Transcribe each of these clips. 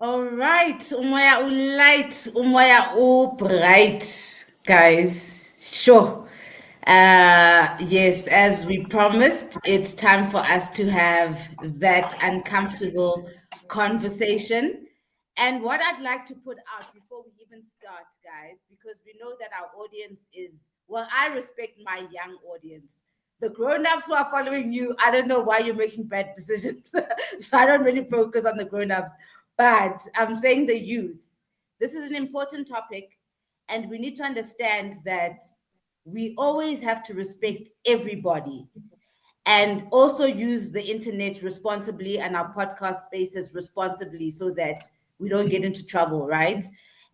All right, umoya ulight, umoya bright, guys. Sure. Yes, as we promised, it's time for us to have that uncomfortable conversation. And what I'd like to put out before we even start, guys, because we know that our audience is, well, I respect my young audience. The grown-ups who are following you, I don't know why you're making bad decisions. So I don't really focus on the grown-ups. But I'm saying the youth. This is an important topic, and we need to understand that we always have to respect everybody and also use the internet responsibly and our podcast spaces responsibly so that we don't get into trouble, right?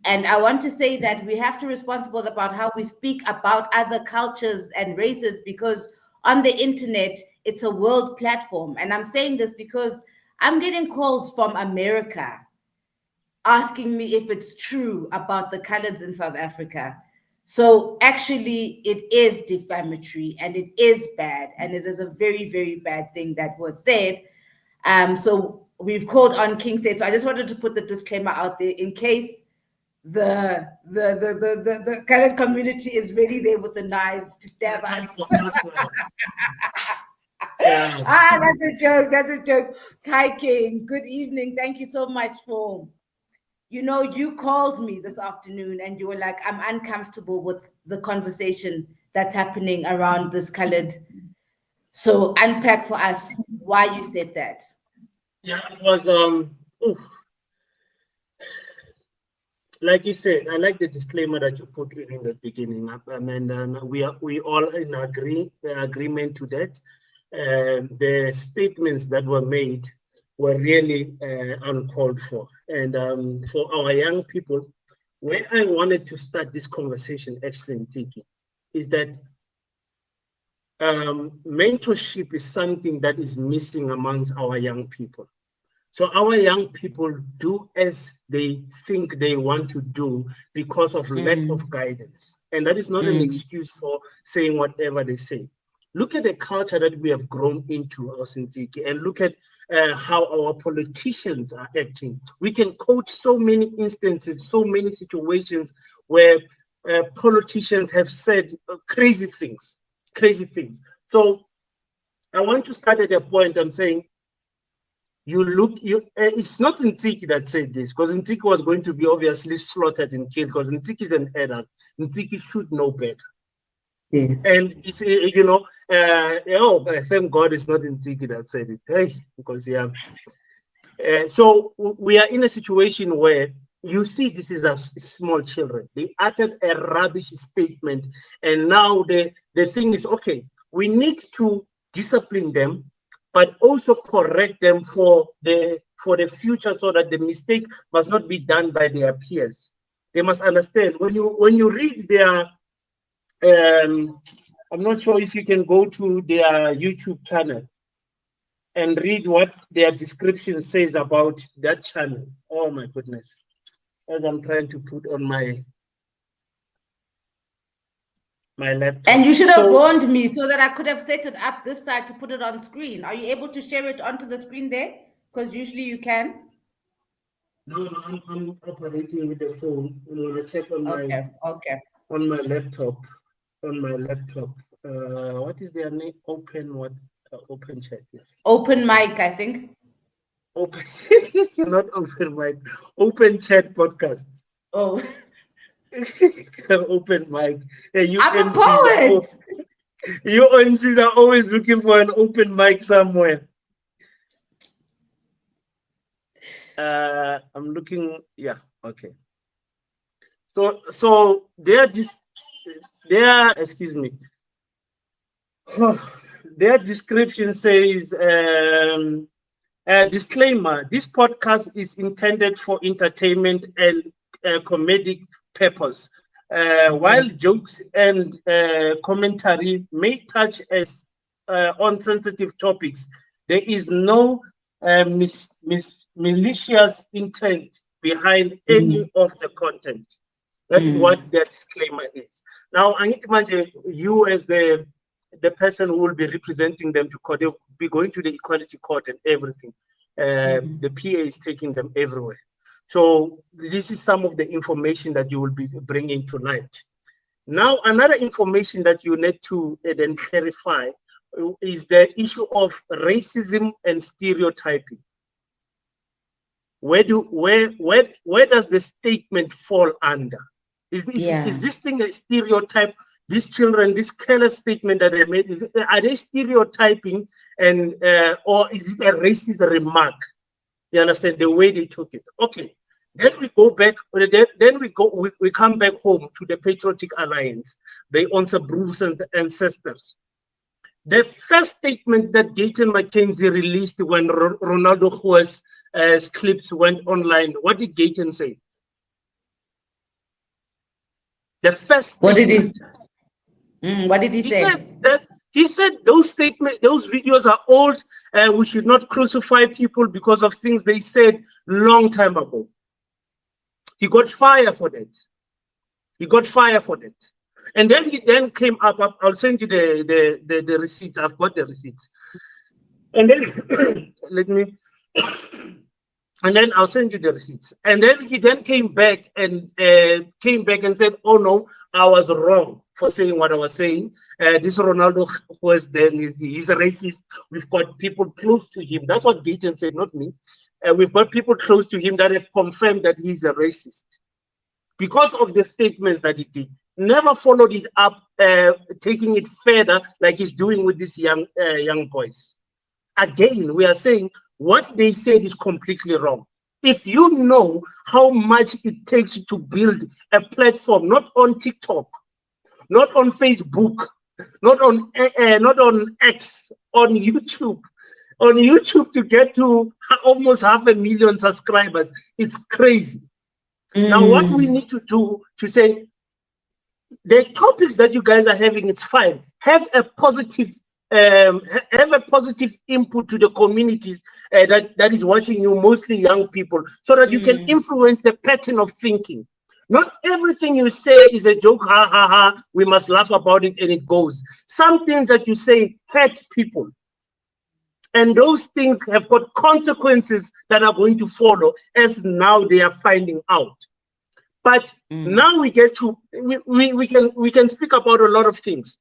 And I want to say that we have to be responsible about how we speak about other cultures and races because on the internet, it's a world platform. And I'm saying this because I'm getting calls from America asking me if it's true about the coloreds in South Africa. So actually, it is defamatory and it is bad, and it is a very, very bad thing that was said. So we've called on King State. So I just wanted to put the disclaimer out there in case the colored community is really there with the knives to stab us. Yeah. That's a joke. That's a joke. Hi, King. Good evening. Thank you so much for you called me this afternoon and you were like, I'm uncomfortable with the conversation that's happening around this colored. So unpack for us why you said that. Yeah, it was oof. Like you said, I like the disclaimer that you put in the beginning. We all in agreement to that. The statements that were made were really uncalled for. And for our young people, where I wanted to start this conversation, actually, Tiki, is that mentorship is something that is missing amongst our young people. So our young people do as they think they want to do because of lack of guidance. And that is not an excuse for saying whatever they say. Look at the culture that we have grown into, Osintiki, and look at how our politicians are acting. We can quote so many instances, so many situations where politicians have said crazy things. So I want to start at a point. I'm saying, it's not Ntiki that said this, because Ntiki was going to be obviously slaughtered and killed, because Ntiki is an adult. Ntiki should know better. Yes. And thank God it's not Ntiki that said it. Hey, because so we are in a situation where you see this is a small children. They uttered a rubbish statement, and now the thing is, okay, we need to discipline them, but also correct them for the future, so that the mistake must not be done by their peers. They must understand when you read their I'm not sure if you can go to their YouTube channel and read what their description says about that channel. Oh my goodness. As I'm trying to put on my laptop. And you should have warned me so that I could have set it up this side to put it on screen. Are you able to share it onto the screen there? Because usually you can. No, I'm operating with the phone. I'm gonna check on Okay. my laptop. What is their name? Open chat, yes. Open mic, I think. Open not open mic. Open chat podcast. Oh. Open mic. Yeah, you I'm a MCs poet. You MCs are always looking for an open mic somewhere. I'm looking. Yeah. Okay. So excuse me. Their description says, disclaimer: this podcast is intended for entertainment and comedic purpose. While jokes and commentary may touch on sensitive topics, there is no malicious intent behind any of the content. That is what that disclaimer is. Now, I need to imagine you as the person who will be representing them to court. They'll be going to the equality court and everything. The PA is taking them everywhere. So this is some of the information that you will be bringing tonight. Now, another information that you need to then clarify is the issue of racism and stereotyping. Where does the statement fall under? Is this thing a stereotype? These children, this careless statement that they made, are they stereotyping, and or is it a racist remark? You understand the way they took it? Okay. Then we go back. Then we come back home to the Patriotic Alliance, the Onse Broers and ancestors. The first statement that Gayton McKenzie released when Ronaldo Goes clips went online, what did Gayton say? The first What did he? What did he say? He said those statements, those videos are old, and we should not crucify people because of things they said long time ago. He got fire for that. He got fire for that. And then he then came up. I'll send you the receipts. I've got the receipts. And then let me. And then I'll send you the receipts. And then he then came back and said, "Oh no, I was wrong for saying what I was saying. This Ronaldo was then he's a racist. We've got people close to him." That's what Gayton said, not me. We've got people close to him that have confirmed that he's a racist because of the statements that he did. Never followed it up, taking it further like he's doing with these young boys. Again, we are saying what they said is completely wrong. If you know how much it takes to build a platform, not on TikTok, not on Facebook, not on X, on YouTube to get to almost 500,000 subscribers, it's crazy. Now, what we need to do to say the topics that you guys are having, it's fine. Have a positive input to the communities that is watching you, mostly young people, so that you can influence the pattern of thinking. Not everything you say is a joke, ha ha ha, we must laugh about it and it goes. Some things that you say hurt people. And those things have got consequences that are going to follow, as now they are finding out. But now we get to, we can speak about a lot of things.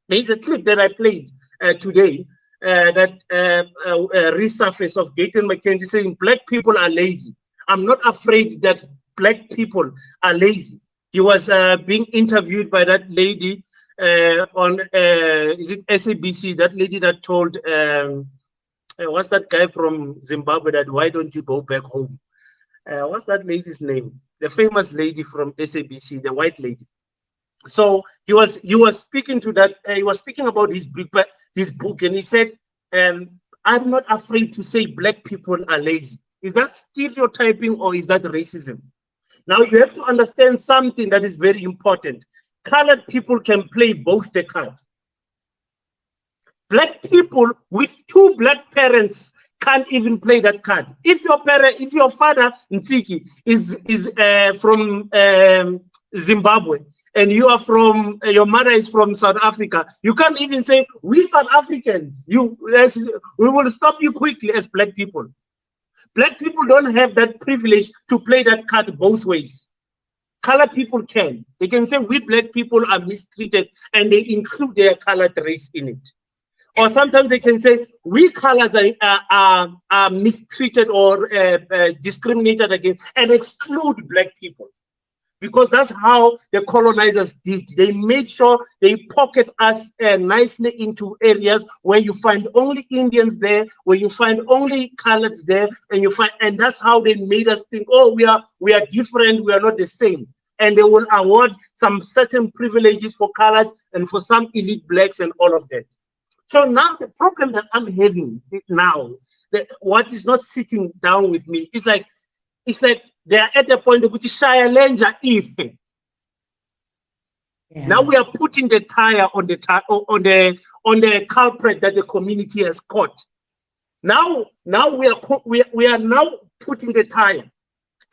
There's a clip that I played today that resurfaced of Gayton McKenzie saying black people are lazy. I'm not afraid that black people are lazy. He was being interviewed by that lady on, is it SABC, that lady that told, what's that guy from Zimbabwe that why don't you go back home? What's that lady's name? The famous lady from SABC, the white lady. So he was speaking to that. He was speaking about his book, and he said, "I'm not afraid to say black people are lazy." Is that stereotyping or is that racism? Now you have to understand something that is very important. Colored people can play both the cards. Black people with two black parents can't even play that card. If your father Ntiki is from Zimbabwe and you are from your mother is from South Africa, you can't even say we South Africans. We will stop you quickly as black people. Black people don't have that privilege to play that card both ways. Colored people can. They can say we black people are mistreated and they include their colored race in it. Or sometimes they can say we colors are mistreated or discriminated against and exclude black people. Because that's how the colonizers did. They made sure they pocket us nicely into areas where you find only Indians there, where you find only colors there, and that's how they made us think, oh, we are different, we are not the same. And they will award some certain privileges for colors and for some elite blacks and all of that. So now the problem that I'm having now, what is not sitting down with me, it's like they are at the point of which if. Now we are putting the tire on the culprit that the community has caught. Now we are now putting the tire,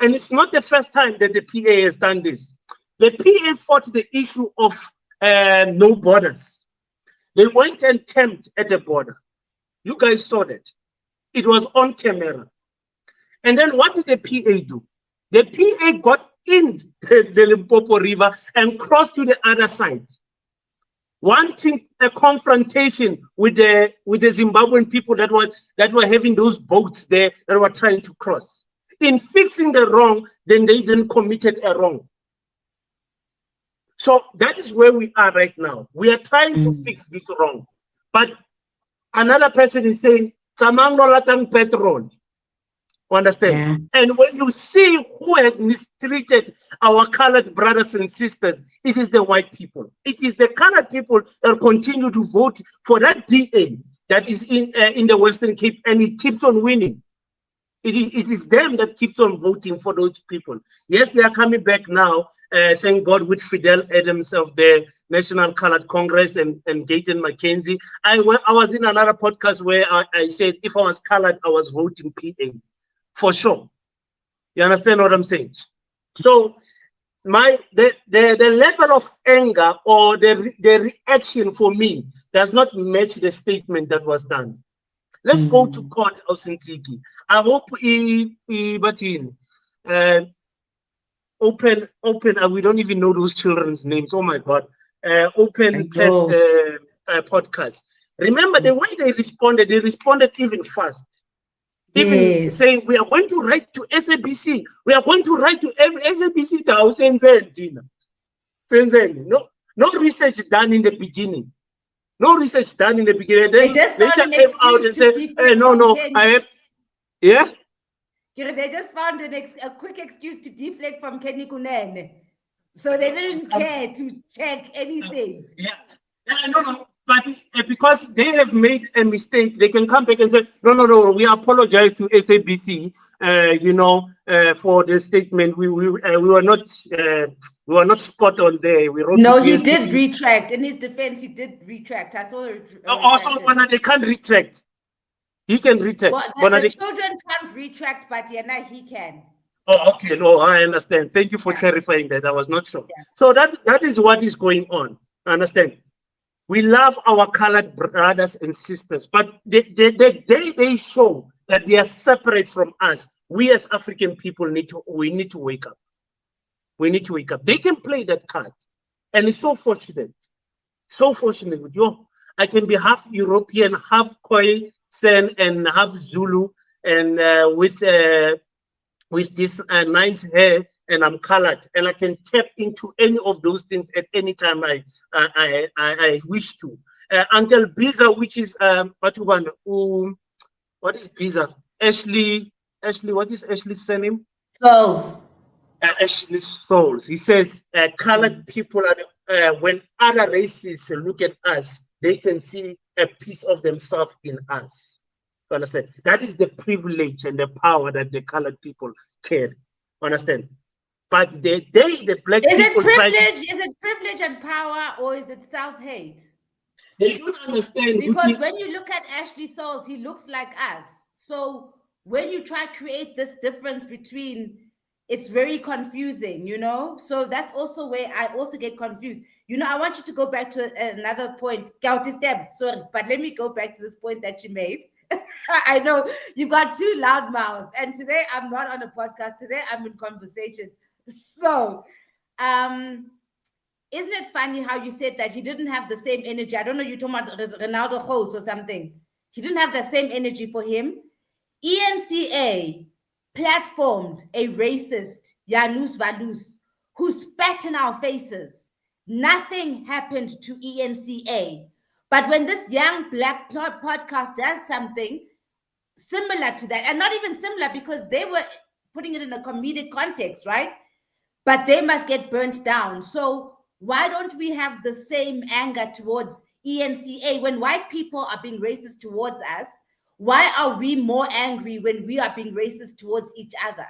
and it's not the first time that the PA has done this. The PA fought the issue of no borders. They went and camped at the border. You guys saw that. It was on camera. And then what did the PA do? The PA got in the Limpopo River and crossed to the other side, wanting a confrontation with the Zimbabwean people that were having those boats there that were trying to cross. In fixing the wrong, then they then committed a wrong. So that is where we are right now. We are trying to fix this wrong, but another person is saying, "Samang no latang petrol." Understand? Yeah. And when you see who has mistreated our colored brothers and sisters, it is the white people. It is the colored people that continue to vote for that DA that is in the Western Cape, and it keeps on winning. It is them that keeps on voting for those people. Yes, they are coming back now, thank God, with Fidel Adams of the National Colored Congress and Gayton McKenzie. I was in another podcast where I said if I was colored, I was voting PA. For sure. You understand what I'm saying? So the level of anger or the reaction for me does not match the statement that was done. Let's go to court, Ausintiki. I hope open, we don't even know those children's names. Oh my God. Open chat podcast. Remember the way they responded even fast. Even saying, we are going to write to SABC. We are going to write to every SABC house and then, Gina. No research done in the beginning. No research done in the beginning. Then they just came out and said, hey, no, I have, yeah? They just found a quick excuse to deflect from Kenny Kunene. So they didn't care to check anything. Yeah, no. But because they have made a mistake, they can come back and say, no, we apologize to SABC, for the statement. We were not spot on there. We wrote he did retract. In his defense, he did retract. I saw it. Also, when they can't retract, he can retract. Well, the children can't retract, but he can. Oh, okay. No, I understand. Thank you for clarifying that. I was not sure. Yeah. So that is what is going on. I understand. We love our colored brothers and sisters, but the day they show that they are separate from us, we as African people need to wake up. We need to wake up. They can play that card, and it's so fortunate. So fortunate with you. I can be half European, half Khoi San, and half Zulu, and with this nice hair. And I'm colored, and I can tap into any of those things at any time I wish to. Uncle Biza, which is what is Biza? Ashley, what is Ashley's surname? Souls. Ashley Souls. He says colored people are when other races look at us, they can see a piece of themselves in us. You understand? That is the privilege and the power that the colored people carry. Understand? But the black people is it privilege and power, or is it self-hate? They don't understand. Because when you look at Ashley Souls, he looks like us. So when you try to create this difference between, it's very confusing, So that's also where I also get confused. I want you to go back to another point. Sorry, but let me go back to this point that you made. I know you got two loud mouths, and today I'm not on a podcast. Today I'm in conversation. So, isn't it funny how you said that he didn't have the same energy? I don't know, you're talking about Ronaldo Host or something. He didn't have the same energy for him. ENCA platformed a racist, Janus Valus, who spat in our faces. Nothing happened to ENCA. But when this young black podcast does something similar to that, and not even similar because they were putting it in a comedic context, right? But they must get burnt down. So why don't we have the same anger towards ENCA when white people are being racist towards us? Why are we more angry when we are being racist towards each other?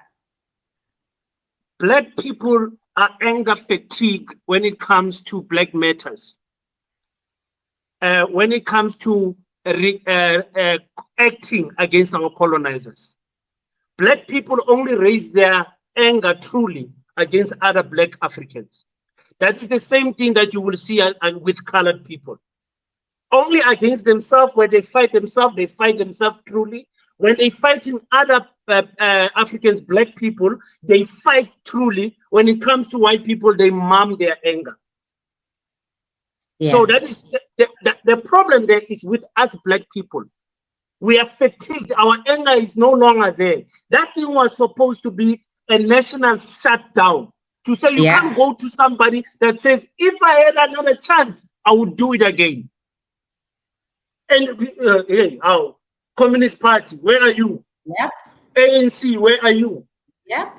Black people are anger fatigued when it comes to black matters. When it comes to acting against our colonizers. Black people only raise their anger truly against other black Africans. That is the same thing that you will see with colored people. Only against themselves, where they fight themselves truly. When they fight in other Africans, black people, they fight truly. When it comes to white people, they numb their anger. Yeah. So that is the problem there is with us black people. We are fatigued. Our anger is no longer there. That thing was supposed to be a national shutdown. To say you can't go to somebody that says, if I had another chance, I would do it again. And hey, our Communist Party, where are you? Yep. ANC, where are you? Yep.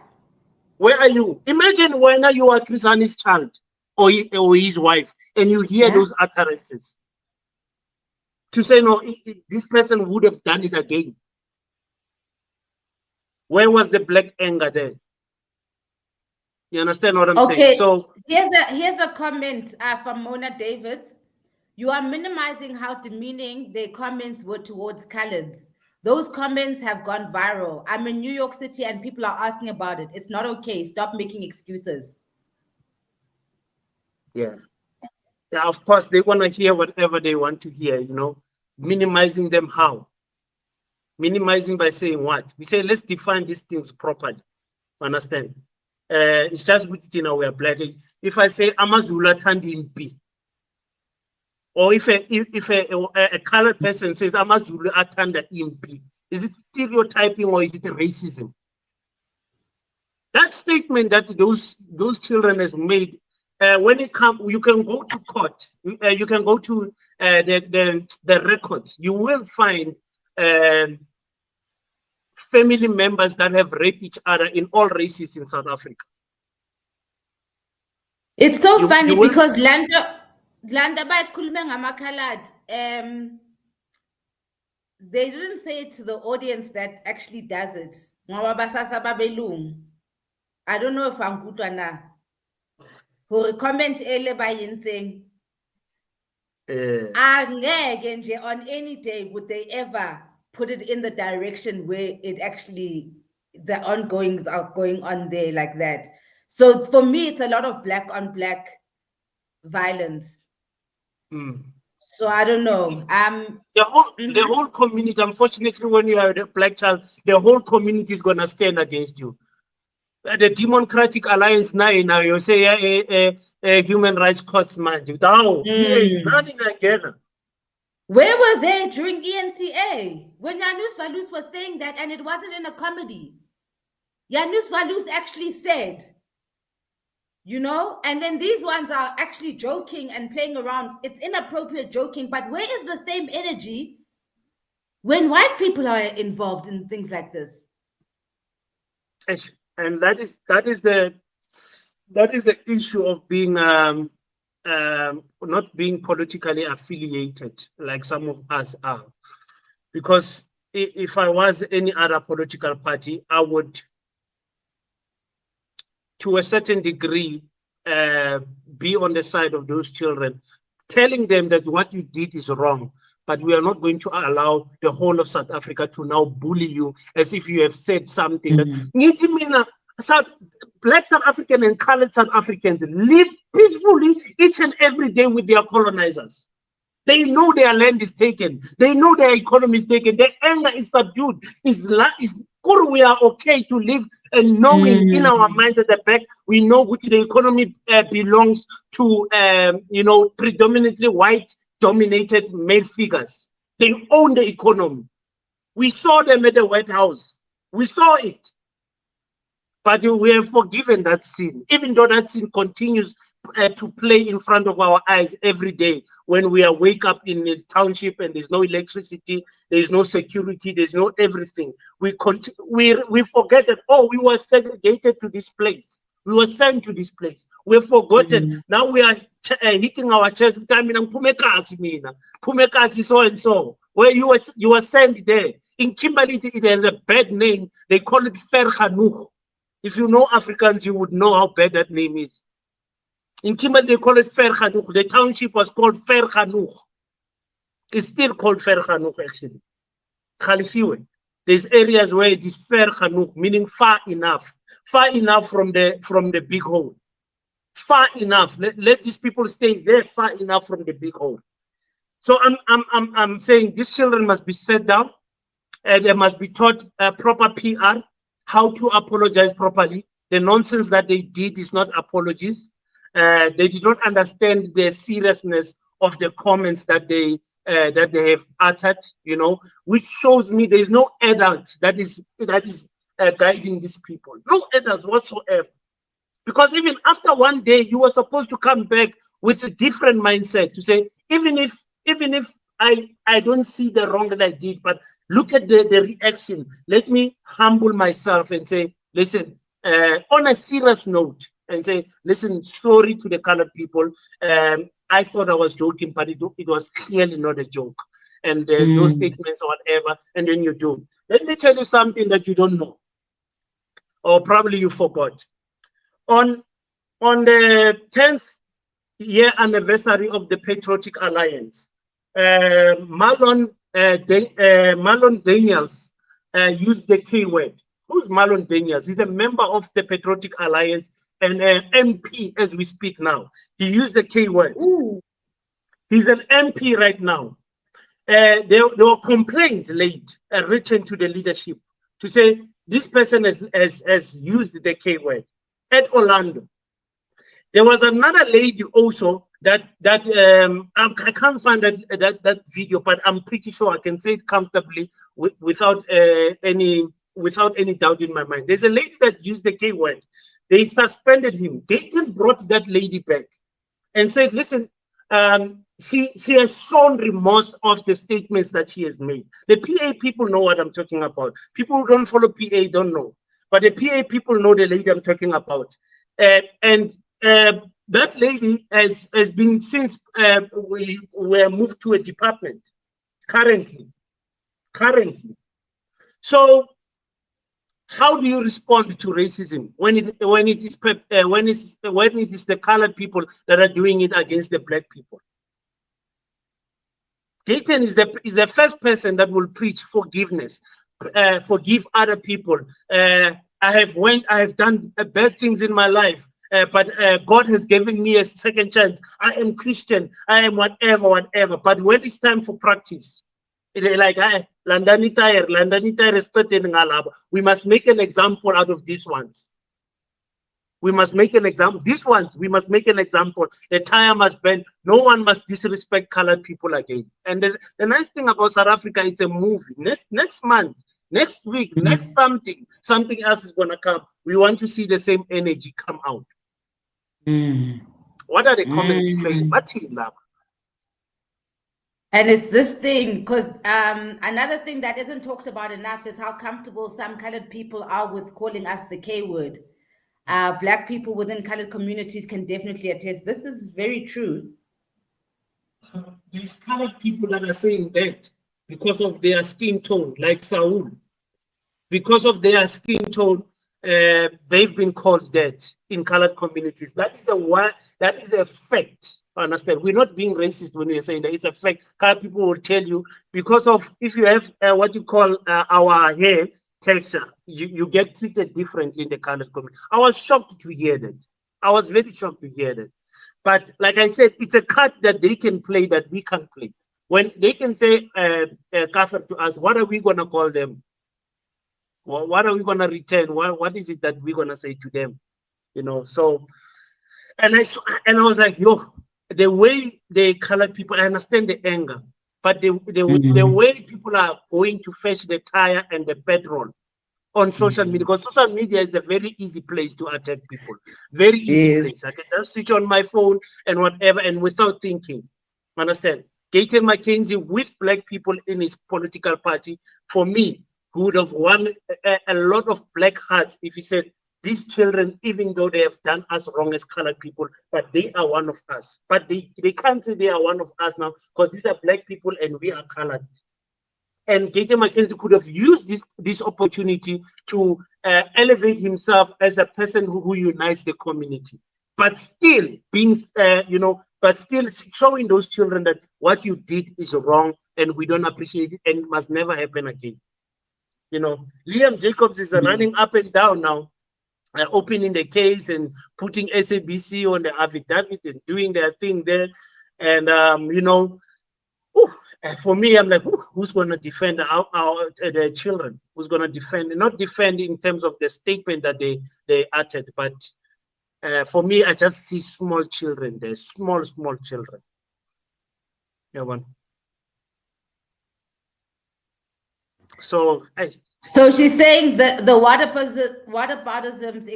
Where are you? Imagine when you are Chris Hani's child or his wife, and you hear those utterances. To say, no, this person would have done it again. Where was the black anger there? You understand what I'm saying? So here's a comment from Mona Davids. You are minimizing how demeaning their comments were towards coloreds. Those comments have gone viral. I'm in New York City and people are asking about it. It's not okay. Stop making excuses. Yeah, of course, they want to hear whatever they want to hear, you know. Minimizing them how? Minimizing by saying what? We say, let's define these things properly. Understand? It's just with it, you know, we are black. If I say Amazula Tandimpi, or if a colored person says Amazulu Atanda Impi, is it stereotyping or is it racism? That statement that those children has made, when it comes, you can go to court, you can go to the records, you will find family members that have raped each other in all races in South Africa. It's so funny because Landa by Kulmenga they didn't say it to the audience that actually does it. I don't know if I'm good or not. Who comment by saying on any day would they ever put it in the direction where it actually the ongoings are going on there like that. So for me, it's a lot of black on black violence. So I don't know. The whole community, unfortunately, when you are a black child, the whole community is gonna stand against you. The Democratic Alliance now you say human rights costs money. Where were they during ENCA when Janus Valus was saying that, and it wasn't in a comedy? Janus Valus actually said, you know, and then these ones are actually joking and playing around. It's inappropriate joking, but where is the same energy when white people are involved in things like this? And that is the issue of being not being politically affiliated like some of us are. Because if I was any other political party, I would, to a certain degree, be on the side of those children, telling them that what you did is wrong, but we are not going to allow the whole of South Africa to now bully you as if you have said something. Black South African and colored South Africans live peacefully each and every day with their colonizers. They know their land is taken. They know their economy is taken. Their anger is subdued. We are okay to live and knowing in our minds at the back, we know which the economy belongs to, predominantly white-dominated male figures. They own the economy. We saw them at the White House. We saw it. But we have forgiven that sin, even though that sin continues to play in front of our eyes every day when we wake up in the township and there's no electricity, there's no security, there's no everything. We forget that, we were segregated to this place. We were sent to this place. We've forgotten. Now we are hitting our chest. Pumekasi so and so. Where you were sent there. In Kimberley, it has a bad name. They call it Ferhanouch. If you know Africans, you would know how bad that name is. In Kimberley, they call it Ferhanouch. The township was called Ferhanouch. It's still called Ferhanouch, actually. Khalifiwe. There's areas where it is Ferhanouch, meaning far enough from the big hole. Far enough. Let these people stay there far enough from the big hole. So I'm saying these children must be set down. They must be taught proper PR, how to apologize properly. The nonsense that they did is not apologies. They did not understand the seriousness of the comments that they have uttered, you know, which shows me there is no adult that is guiding these people. No adults whatsoever. Because even after one day, you were supposed to come back with a different mindset to say, even if I don't see the wrong that I did, but look at the reaction. Let me humble myself and say, listen, on a serious note, and say, listen, sorry to the colored people. I thought I was joking, but it was clearly not a joke. And those statements or whatever, and then you do. Let me tell you something that you don't know, or probably you forgot. On the 10th year anniversary of the Patriotic Alliance, Marlon Daniels used the K word. Who's Marlon Daniels? He's a member of the Patriotic Alliance and MP as we speak now. He used the K word. Ooh. He's an MP right now. There were complaints laid written to the leadership to say this person has used the K word at Orlando. There was another lady also that I can't find that video, but I'm pretty sure I can say it comfortably without any doubt in my mind. There's a lady that used the K word. They suspended him. Gayton brought that lady back and said, listen, she has shown remorse of the statements that she has made. The PA people know what I'm talking about. People who don't follow PA don't know. But the PA people know the lady I'm talking about. That lady has been, since we were moved to a department currently. So how do you respond to racism when it is the colored people that are doing it against the black people? Gayton is the first person that will preach forgiveness, forgive other people. I have done bad things in my life, but God has given me a second chance. I am Christian. I am whatever. But when it's time for practice, they're like, we must make an example out of these ones. We must make an example. These ones, we must make an example. The tire must bend. No one must disrespect colored people again. And the nice thing about South Africa, it's a movie. Next month, next week, next something else is going to come. We want to see the same energy come out. What are the comments saying? And it's this thing, because another thing that isn't talked about enough is how comfortable some colored people are with calling us the K word. Black people within colored communities can definitely attest. This is very true. These colored people that are saying that because of their skin tone, like Saul, because of their skin tone, they've been called that in colored communities. That is a fact. Understand? We're not being racist when we're saying that. It's a fact. Colored people will tell you, because of, if you have what you call our hair texture, you get treated differently in the colored community. I was shocked to hear that. I was very shocked to hear that. But like I said, it's a card that they can play that we can't play. When they can say kafir to us, what are we going to call them? What are we going to return? What is it that we're going to say to them? You know, so, and I was like, yo, the way the colored people, I understand the anger, but the way people are going to fetch the tire and the petrol on social media, because social media is a very easy place to attack people. Very easy place. I can just switch on my phone and whatever, and without thinking. Understand? Gayton McKenzie with black people in his political party, for me, he would have won a lot of black hearts if he said, these children, even though they have done us wrong as colored people, but they are one of us. But they can't say they are one of us now, because these are black people and we are colored. And Gayton McKenzie could have used this opportunity to elevate himself as a person who unites the community, but still being, but still showing those children that what you did is wrong and we don't appreciate it and it must never happen again. You know, Liam Jacobs is running up and down now, opening the case and putting SABC on the affidavit and doing their thing there. And, For me, I'm like, who's going to defend their children? Who's going to defend? Not defend in terms of the statement that they uttered, but for me, I just see small children there, small children. Yeah, one. So she's saying that the whataboutism's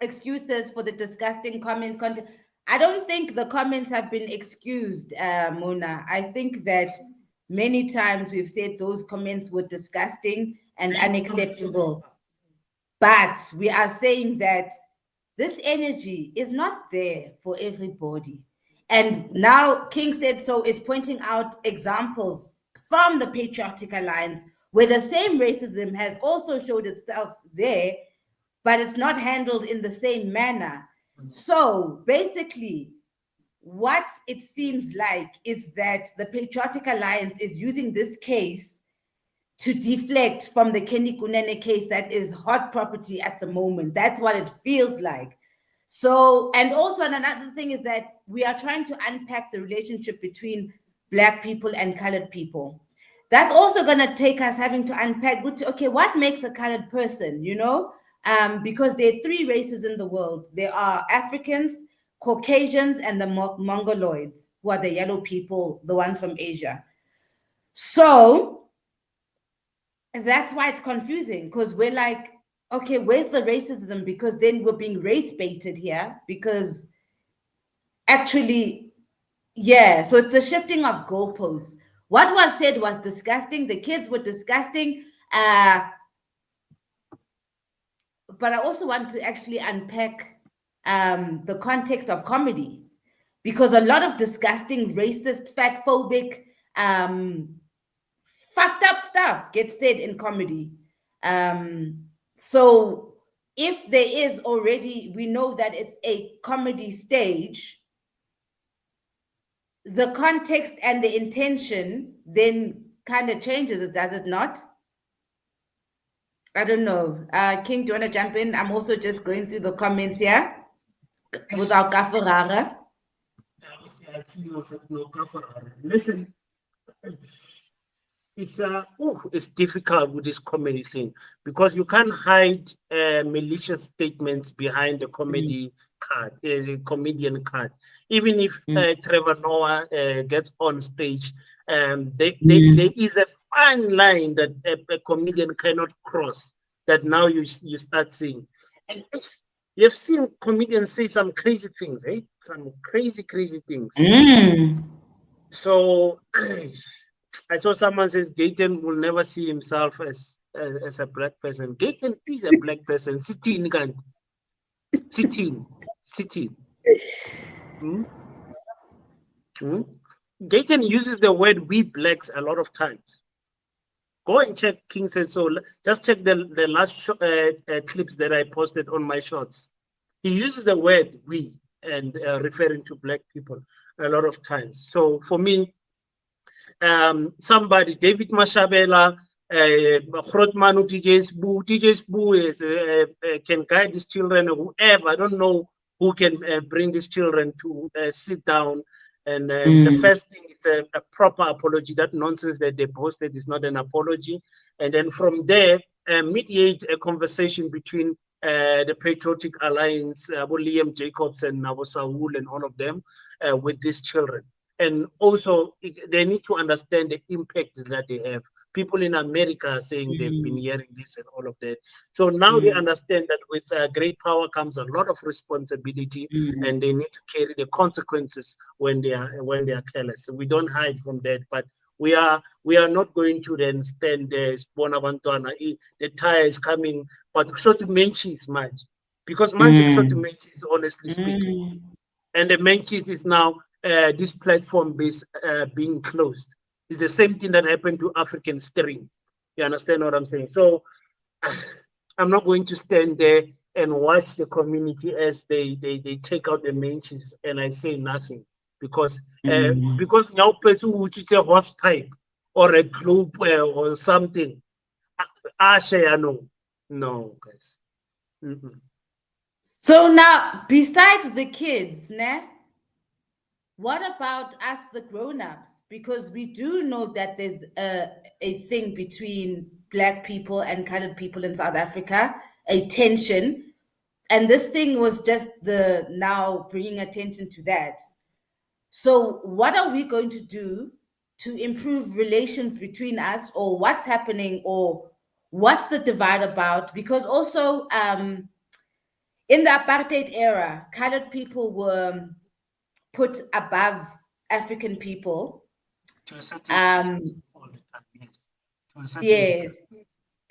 excuses for the disgusting comments content. I don't think the comments have been excused, Mona. I think that many times we've said those comments were disgusting and unacceptable. But we are saying that this energy is not there for everybody. And now King Said So is pointing out examples from the Patriotic Alliance where the same racism has also showed itself there, but it's not handled in the same manner. So basically, what it seems like is that the Patriotic Alliance is using this case to deflect from the Kenny Kunene case that is hot property at the moment. That's what it feels like. So, and also another thing is that we are trying to unpack the relationship between Black people and colored people. That's also going to take us having to unpack, okay, what makes a colored person, you know? Because there are three races in the world. There are Africans, Caucasians, and the Mongoloids, who are the yellow people, the ones from Asia. So that's why it's confusing, because we're like, okay, where's the racism? Because then we're being race baited here, because actually, yeah, so it's the shifting of goalposts. What was said was disgusting. The kids were disgusting. But I also want to actually unpack the context of comedy, because a lot of disgusting, racist, fat phobic, fucked up stuff gets said in comedy. So if there is already, we know that it's a comedy stage, the context and the intention then kind of changes, does it not? I don't know. King, do you want to jump in? I'm also just going through the comments here without Kafarara. Listen, it's difficult with this comedy thing, because you can't hide malicious statements behind the comedy card, the comedian card. Even if Trevor Noah gets on stage, there is a fine line that a comedian cannot cross, that now you start seeing. And you've seen comedians say some crazy things, eh? Some crazy things. So I saw someone says Gayton will never see himself as a Black person. Gayton is a Black person. Sitting. Gayton uses the word "we Blacks" a lot of times. Go and check King Said So. Just check the last clips that I posted on my shorts. He uses the word "we" and referring to Black people a lot of times. So for me, somebody, David Mashabela, Grootman, TJ Sbu can guide these children, or whoever. I don't know who can bring these children to sit down. And the first thing is a proper apology. That nonsense that they posted is not an apology. And then from there, mediate a conversation between the Patriotic Alliance, Liam Jacobs and Nabo Saul and all of them with these children. And also, they need to understand the impact that they have. People in America are saying they've been hearing this and all of that. So now they understand that with great power comes a lot of responsibility, and they need to carry the consequences when they are careless. So we don't hide from that, but we are not going to then stand there. The tire is coming, but so to mention is much, because much so to mention is honestly speaking, and the mentions is now. This platform is being closed. It's the same thing that happened to African Stream. You understand what I'm saying? So I'm not going to stand there and watch the community as they take out the mentions and I say nothing, because now person which is a horse pipe or a globe or something. No, guys. So now, besides the kids, ne? what about us, the grown-ups? Because we do know that there's a thing between Black people and colored people in South Africa, a tension. And this thing was just the now bringing attention to that. So, what are we going to do to improve relations between us, or what's happening, or what's the divide about? Because also, in the apartheid era, colored people were put above African people. To a certain extent, all the time, yes. To a certain Yes,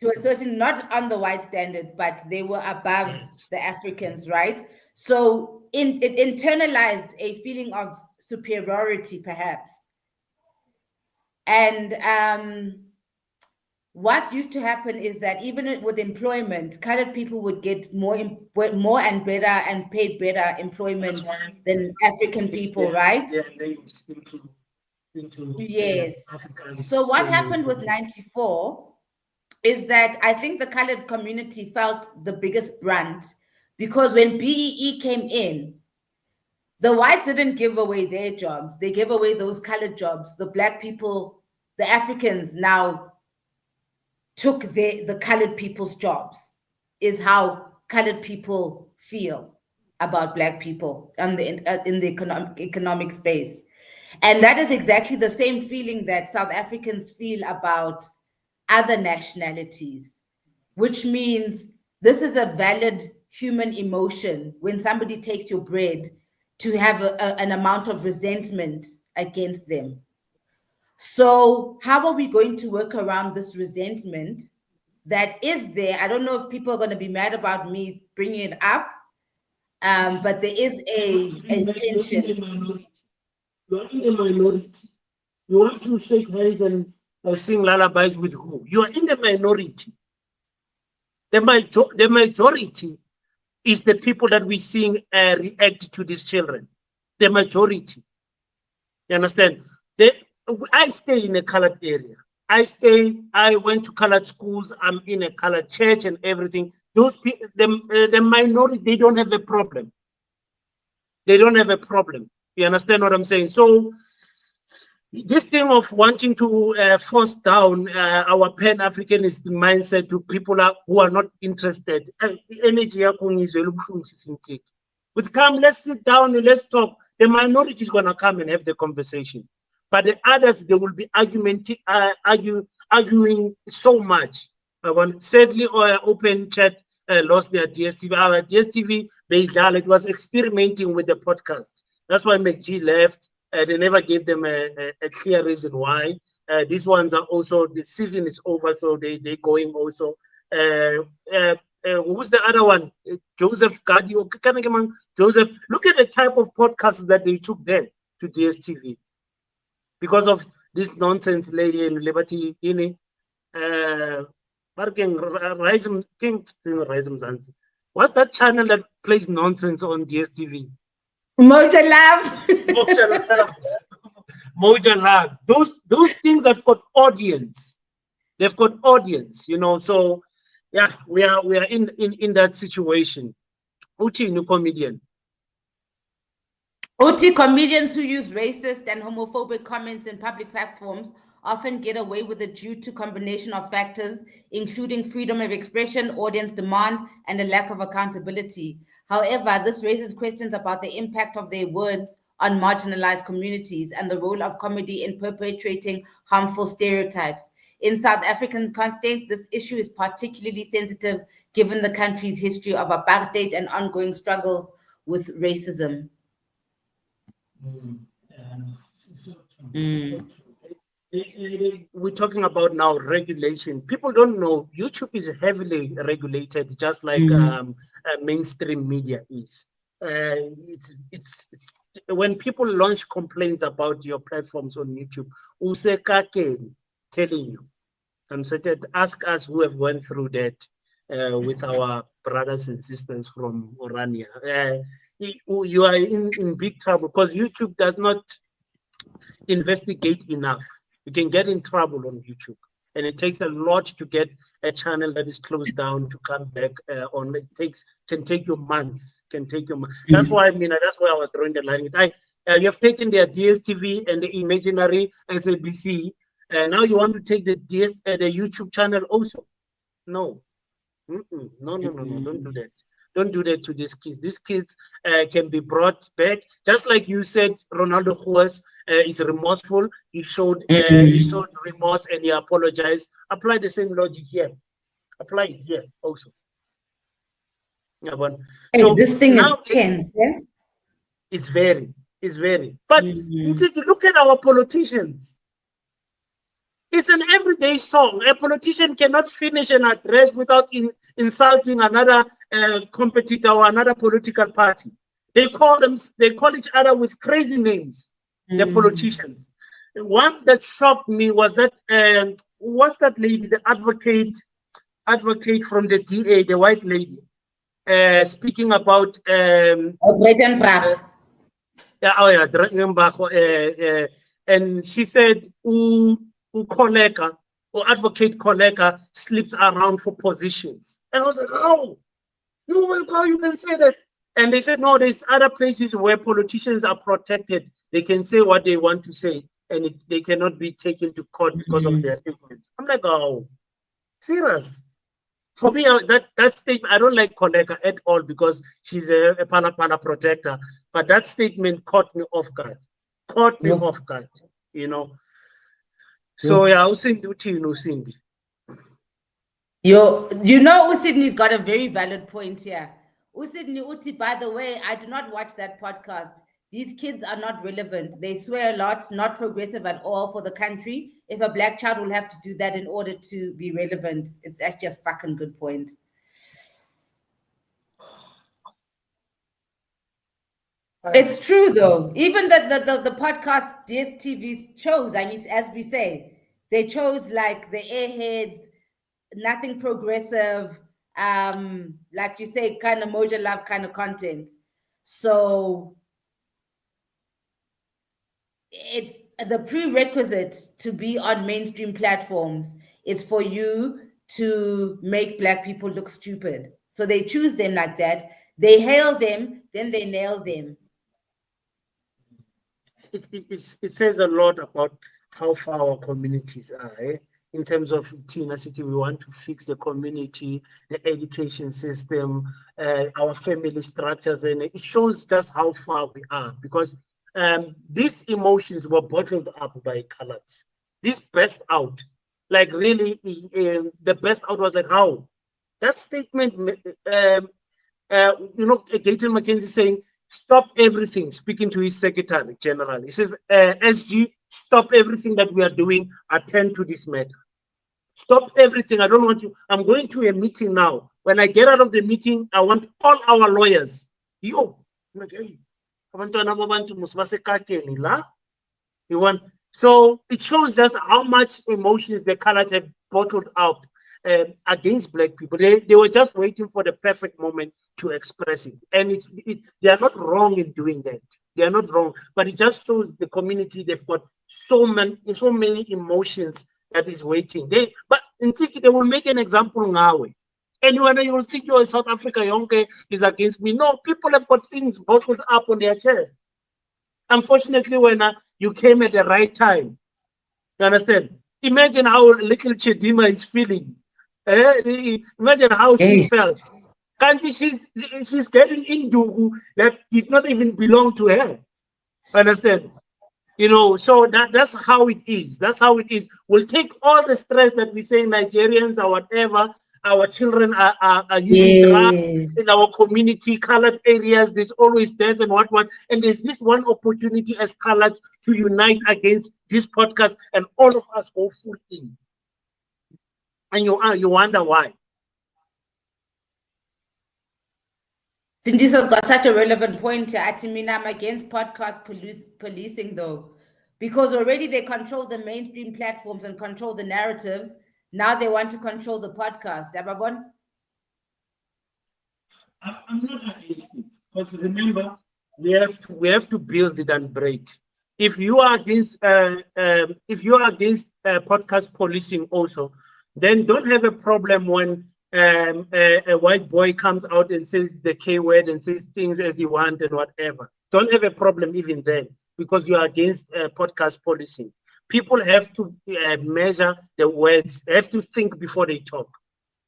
to a certain, not on the white standard, but they were above yes. the Africans, right? So it internalized a feeling of superiority, perhaps. And what used to happen is that even with employment, colored people would get more and better and paid better employment than African people, right? Their names into Yes. Africans. So what happened with 94 is that I think the colored community felt the biggest brunt, because when BEE came in, the whites didn't give away their jobs. They gave away those colored jobs. The Black people, the Africans now took the colored people's jobs, is how colored people feel about Black people in the economic space. And that is exactly the same feeling that South Africans feel about other nationalities, which means this is a valid human emotion when somebody takes your bread, to have an amount of resentment against them. So, how are we going to work around this resentment that is there? I don't know if people are going to be mad about me bringing it up, but there is a tension. You're in the minority. You want to shake hands and sing lullabies with who? You are in the minority. The majority is the people that we seeing react to these children. The majority. You understand? I stay in a colored area. I went to colored schools. I'm in a colored church and everything. Those people, the minority, they don't have a problem. They don't have a problem. You understand what I'm saying? So this thing of wanting to force down our Pan-Africanist mindset to people who are not interested. Energy would come, let's sit down and let's talk. The minority is going to come and have the conversation. But the others, they will be arguing so much. Sadly, Open Chat lost their DSTV. Our DSTV, it was experimenting with the podcast. That's why McG left. They never gave them a clear reason why. These ones are also, the season is over, so they're going also. Who's the other one? Joseph Gadi. Joseph, look at the type of podcasts that they took there to DSTV. Because of this nonsense lady in Liberty Inn. What's that channel that plays nonsense on DSTV? Moja Love. Moja Love. Those things have got audience. They've got audience, you know. So yeah, we are in that situation. Uchi, new comedian. OT comedians who use racist and homophobic comments in public platforms often get away with it due to combination of factors, including freedom of expression, audience demand, and a lack of accountability. However, this raises questions about the impact of their words on marginalized communities and the role of comedy in perpetuating harmful stereotypes. In South African context, this issue is particularly sensitive given the country's history of apartheid and ongoing struggle with racism. We're talking about now regulation. People don't know YouTube is heavily regulated, just like mainstream media is. It's when people launch complaints about your platforms on YouTube, telling you, ask us who have went through that with our brothers and sisters from Orania. You are in big trouble because YouTube does not investigate enough. You can get in trouble on YouTube, and it takes a lot to get a channel that is closed down to come back on. Can take you months. That's why that's why I was drawing the line. You have taken their DSTV and the imaginary SABC, and now you want to take the the YouTube channel also. No. No, don't do that. Don't do that to these kids. These kids can be brought back, just like you said. Ronaldo Huas is remorseful. He showed remorse and he apologized. Apply the same logic here. Apply it here also. Yeah, but Hey, so this thing is now tense, yeah? it's very. But look at our politicians. It's an everyday song. A politician cannot finish an address without insulting another competitor or another political party. They call each other with crazy names. The politicians. One that shocked me was that what's that lady, the advocate from the DA, the white lady, speaking about and she said, advocate Koleka slips around for positions. And I was like, how? You can say that? And they said, no, there's other places where politicians are protected. They can say what they want to say, and they cannot be taken to court because of their statements. I'm like, oh, serious? For me, that statement, I don't like Koleka at all because she's a Pala protector. But that statement caught me off guard. You know. So yeah, I was saying to you, Cindy. Usidney's got a very valid point here. Usidney Uti, by the way, I do not watch that podcast. These kids are not relevant. They swear a lot, not progressive at all for the country. If a black child will have to do that in order to be relevant, it's actually a fucking good point. It's true though. Even the podcast DSTV chose, I mean, as we say, they chose like the airheads, nothing progressive, like you say, kind of Moja Love kind of content. So it's the prerequisite to be on mainstream platforms is for you to make black people look stupid. So they choose them like that. They hail them, then they nail them. It says a lot about how far our communities are. In terms of Tina City, we want to fix the community, the education system, our family structures, and it shows just how far we are because these emotions were bottled up by colors. This burst out, like really, the burst out was like how that statement. Gayton McKenzie saying, "Stop everything." Speaking to his secretary general, he says, "SG, stop everything that we are doing. Attend to this matter. Stop everything. I don't want you. I'm going to a meeting now. When I get out of the meeting, I want all our lawyers. You like, hey, so it shows us how much emotions the colors have bottled up against black people. They were just waiting for the perfect moment to express it. And they are not wrong in doing that. They are not wrong. But it just shows the community, they've got so many emotions that is waiting. But in Tiki, they will make an example now. And when you will think you're in South Africa, Yonke is against me. No, people have got things bottled up on their chest. Unfortunately, when you came at the right time, you understand? Imagine how little Chedima is feeling. Imagine how she felt. She's getting into that did not even belong to her. Understand? So that's how it is. That's how it is. We'll take all the stress that we say Nigerians or whatever, our children are using drugs in our community, colored areas, there's always death and what. And there's this one opportunity as coloreds to unite against this podcast and all of us go full in. And you wonder why. Sindiso's got such a relevant point here. I'm against podcast policing though, because already they control the mainstream platforms and control the narratives. Now they want to control the podcast. Yababon? I'm not against it because remember, we have to build it and break. If you are against podcast policing also, then don't have a problem when a white boy comes out and says the K word and says things as he wants and whatever. don't have a problem even then, because you are against podcast policing. People have to measure the words, they have to think before they talk.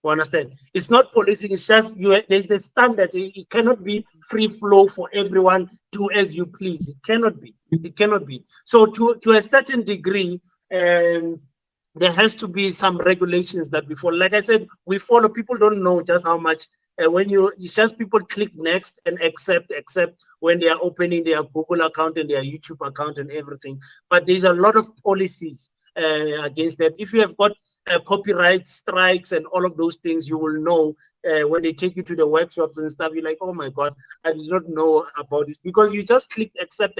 You understand? It's not policing, it's just there's a standard. It cannot be free flow for everyone, do as you please. It cannot be. It cannot be. So to a certain degree, there has to be some regulations that we follow. Like I said, we follow. People don't know just how much. When it's just people click next and accept when they are opening their Google account and their YouTube account and everything. But there's a lot of policies against that. If you have got copyright strikes and all of those things, you will know when they take you to the workshops and stuff. You're like, oh my God, I did not know about this, because you just click accept,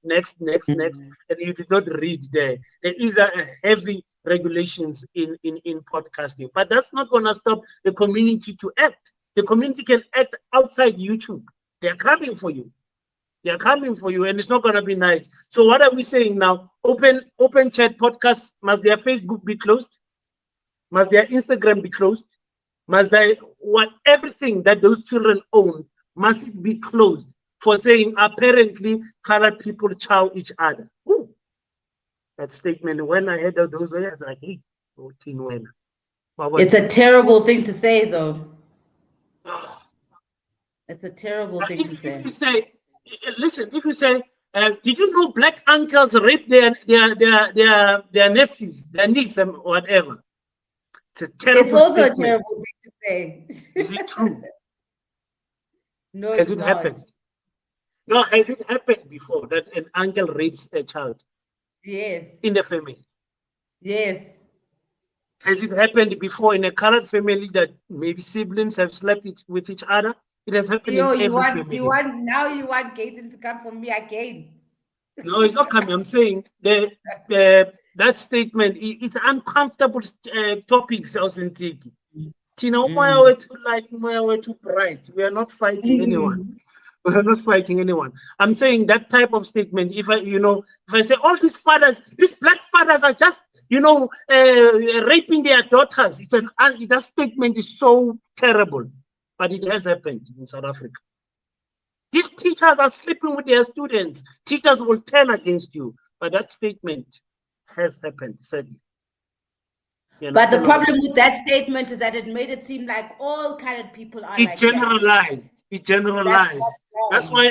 next, and you did not read there. There is a heavy regulations in podcasting, but that's not going to stop the community to act. The community can act outside YouTube. They're coming for you. They're coming for you, and it's not going to be nice. So what are we saying now? Open chat podcasts, must their Facebook be closed? Must their Instagram be closed? Must everything that those children own must it be closed for saying apparently colored people chow each other? Ooh. That statement, when I heard those words, I was like, hey, it's a terrible thing to say, though. It's a terrible thing to say. If you say, listen, if you say, did you know black uncles rape their nephews, their niece, and whatever? It's a terrible. It's also statement. a terrible thing to say. Is it true? No, has it not happened? No, has it happened before that an uncle rapes a child? Yes. In the family? Yes. Has it happened before in a colored family that maybe siblings have slept with each other? It has happened in every family. Now you want Gayton to come for me again. No, it's not coming. I'm saying that statement is uncomfortable topics. Tina, we're too bright. We are not fighting anyone. We are not fighting anyone. I'm saying that type of statement. If I say all these black fathers are just raping their daughters, that statement is so terrible. But it has happened in South Africa. These teachers are sleeping with their students. Teachers will turn against you. But that statement has happened, sadly. But the problem with that statement is that it made it seem like all colored people are like generalized. It generalized. That's why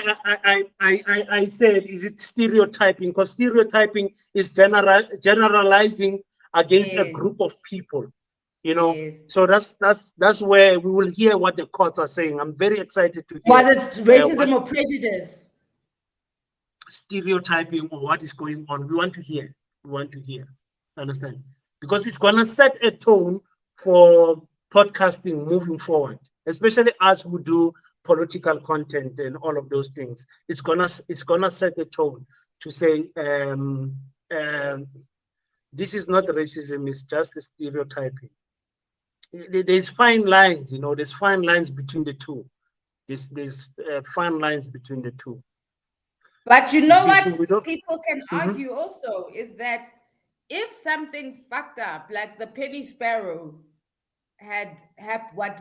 I said, is it stereotyping? Because stereotyping is generalizing against a group of people. So that's where we will hear what the courts are saying. I'm very excited to hear. Was it racism or prejudice? Stereotyping or what is going on? We want to hear. Understand? Because it's gonna set a tone for podcasting moving forward, especially us who do political content and all of those things. It's gonna set a tone to say this is not racism, it's just a stereotyping. There's fine lines, there's fine lines between the two. There's fine lines between the two. But what people can argue also is that if something fucked up, like the Penny Sparrow had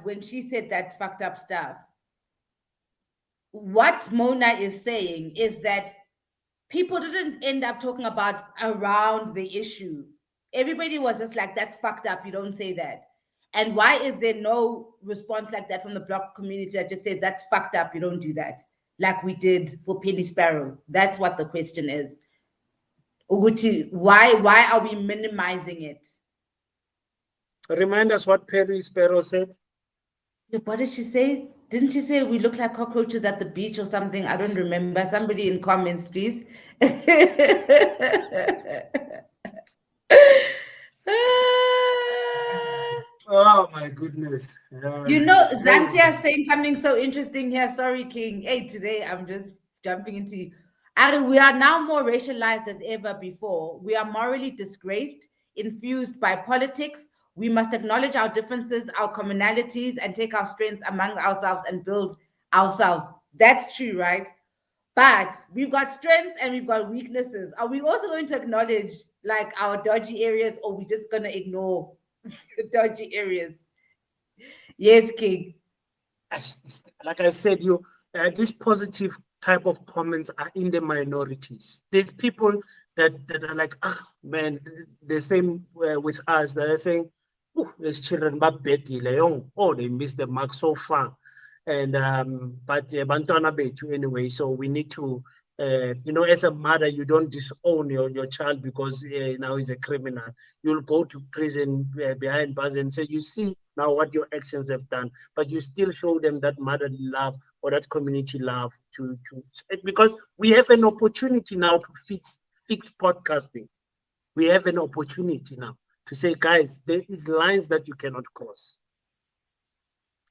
when she said that fucked up stuff, what Mona is saying is that people didn't end up talking about around the issue. Everybody was just like, that's fucked up, you don't say that. And why is there no response like that from the Black community that just says, that's fucked up, you don't do that, like we did for Penny Sparrow? That's what the question is. Why are we minimizing it? Remind us what Penny Sparrow said. What did she say? Didn't she say we look like cockroaches at the beach or something? I don't remember. Somebody in comments, please. Oh my goodness. Zantia saying something so interesting here. Sorry, King. Hey, today I'm just jumping into you. Ari, we are now more racialized as ever before. We are morally disgraced, infused by politics. We must acknowledge our differences, our commonalities, and take our strengths among ourselves and build ourselves. That's true, right? But we've got strengths and we've got weaknesses. Are we also going to acknowledge like our dodgy areas, or are we just going to ignore the dodgy areas? Yes, King. Like I said, this positive type of comments are in the minorities. There's people that are like, man, the same with us, that are saying, there's children, but they missed the mark so far. And but bantwana bethu anyway, so we need to as a mother, you don't disown your child because now he's a criminal. You'll go to prison behind bars and say, you see now what your actions have done, but you still show them that motherly love or that community love because we have an opportunity now to fix podcasting. We have an opportunity now to say, guys, there is lines that you cannot cross.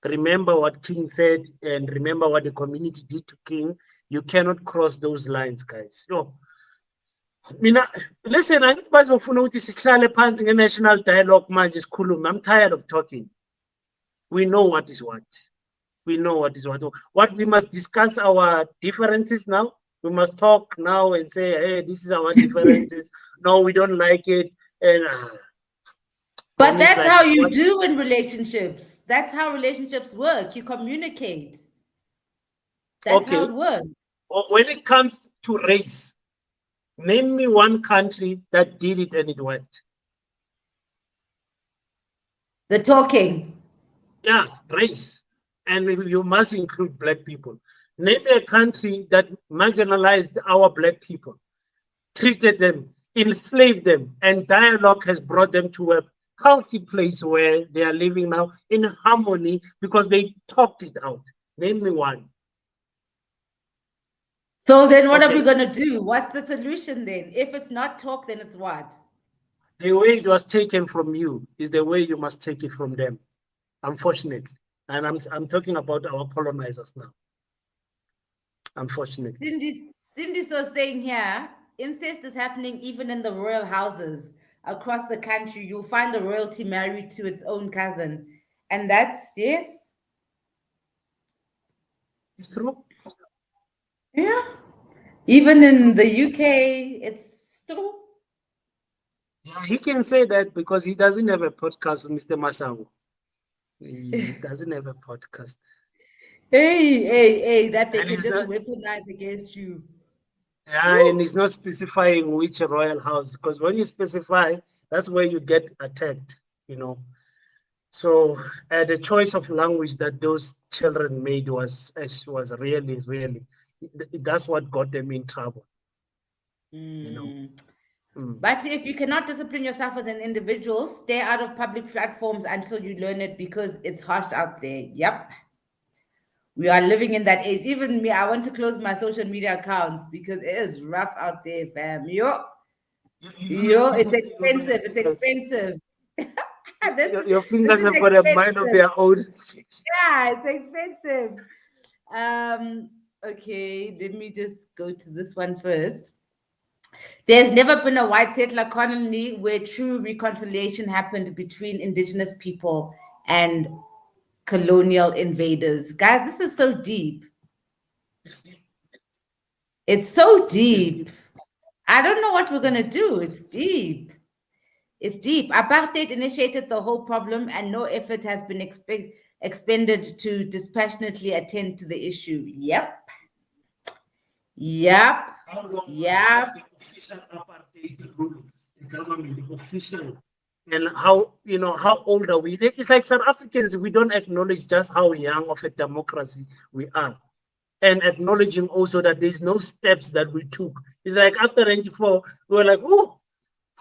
Remember what King said, and remember what the community did to King. You cannot cross those lines, guys. Listen, angithi bazofuna ukuthi sihlale phansi nge-national dialogue manje sikhulume. I'm tired of talking. We know what is what. We know what is what. What we must discuss our differences now. We must talk now and say, hey, this is our differences. No, we don't like it. And but that's how you do in relationships. That's how relationships work. You communicate. That's how it works. When it comes to race, name me one country that did it and it worked. The talking. Yeah, race. And you must include Black people. Name a country that marginalized our Black people, treated them, enslaved them, and dialogue has brought them to a healthy place where they are living now in harmony because they talked it out. Name me one. So then what are we going to do? What's the solution then? If it's not talk, then it's what? The way it was taken from you is the way you must take it from them, unfortunately. And I'm talking about our colonizers now, unfortunately. Cindy was saying here, incest is happening even in the royal houses. Across the country, you'll find a royalty married to its own cousin. And that's, yes? It's true. Yeah. Even in the UK, it's true. Yeah, he can say that because he doesn't have a podcast, Mr. Masango. He doesn't have a podcast. Hey, that they can just weaponize against you. Yeah, and he's not specifying which royal house, because when you specify, that's where you get attacked, So the choice of language that those children made was really, really, that's what got them in trouble. But if you cannot discipline yourself as an individual, stay out of public platforms until you learn it, because it's harsh out there. Yep. We are living in that age. Even me, I want to close my social media accounts because it is rough out there, fam. It's expensive. It's expensive. Your fingers have got a mind of their own. Yeah, it's expensive. Okay, let me just go to this one first. There's never been a white settler colony where true reconciliation happened between indigenous people and colonial invaders. Guys, this is so deep. It's so deep. I don't know what we're going to do. It's deep. It's deep. Apartheid initiated the whole problem, and no effort has been expended to dispassionately attend to the issue. Yep. The official apartheid rule, the government, the official. And how old are we? It's like South Africans, we don't acknowledge just how young of a democracy we are. And acknowledging also that there's no steps that we took. It's like after 94, we were like, oh,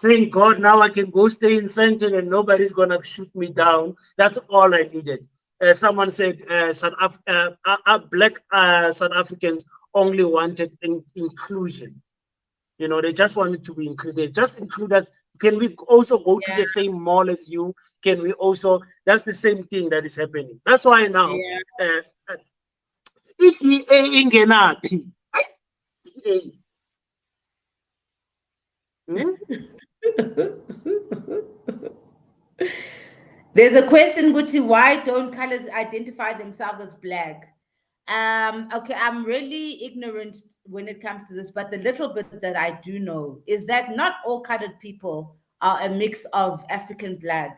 thank God, now I can go stay in Sandton and nobody's going to shoot me down. That's all I needed. Someone said Black South Africans only wanted inclusion. They just wanted to be included. Just include us. Can we also go to the same mall as you? Can we also? That's the same thing that is happening. That's why now. There's a question, Guti, why don't colors identify themselves as Black? Okay, I'm really ignorant when it comes to this, but the little bit that I do know is that not all colored people are a mix of African blood.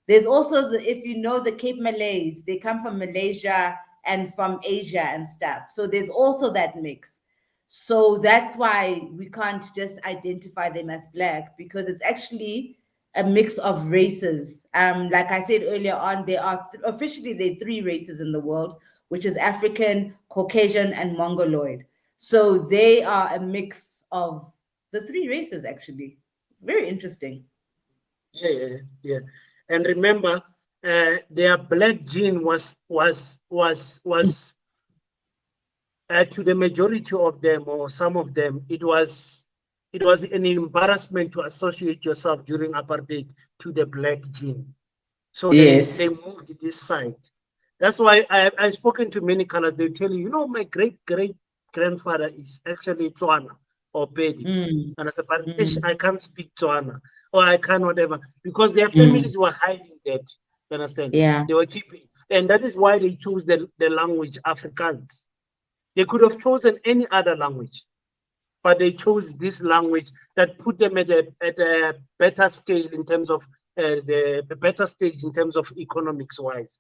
There's also if you know the Cape Malays, they come from Malaysia and from Asia and stuff. So there's also that mix. So that's why we can't just identify them as Black, because it's actually a mix of races. Like I said earlier on, there are officially there are 3 races in the world, which is African, Caucasian, and Mongoloid. So they are a mix of the 3 races, actually. Very interesting. Yeah. And remember, their Black gene was to the majority of them, or some of them, it was an embarrassment to associate yourself during apartheid to the Black gene. So they moved this side. That's why I've spoken to many colors. They tell you, my great grandfather is actually Tswana or Pedi. And I said, but I can't speak Tswana, or I can't whatever, because their families were hiding that. You understand? Yeah. They were keeping, and that is why they chose the language Afrikaans. They could have chosen any other language, but they chose this language that put them at a better scale in terms of the better stage in terms of economics wise.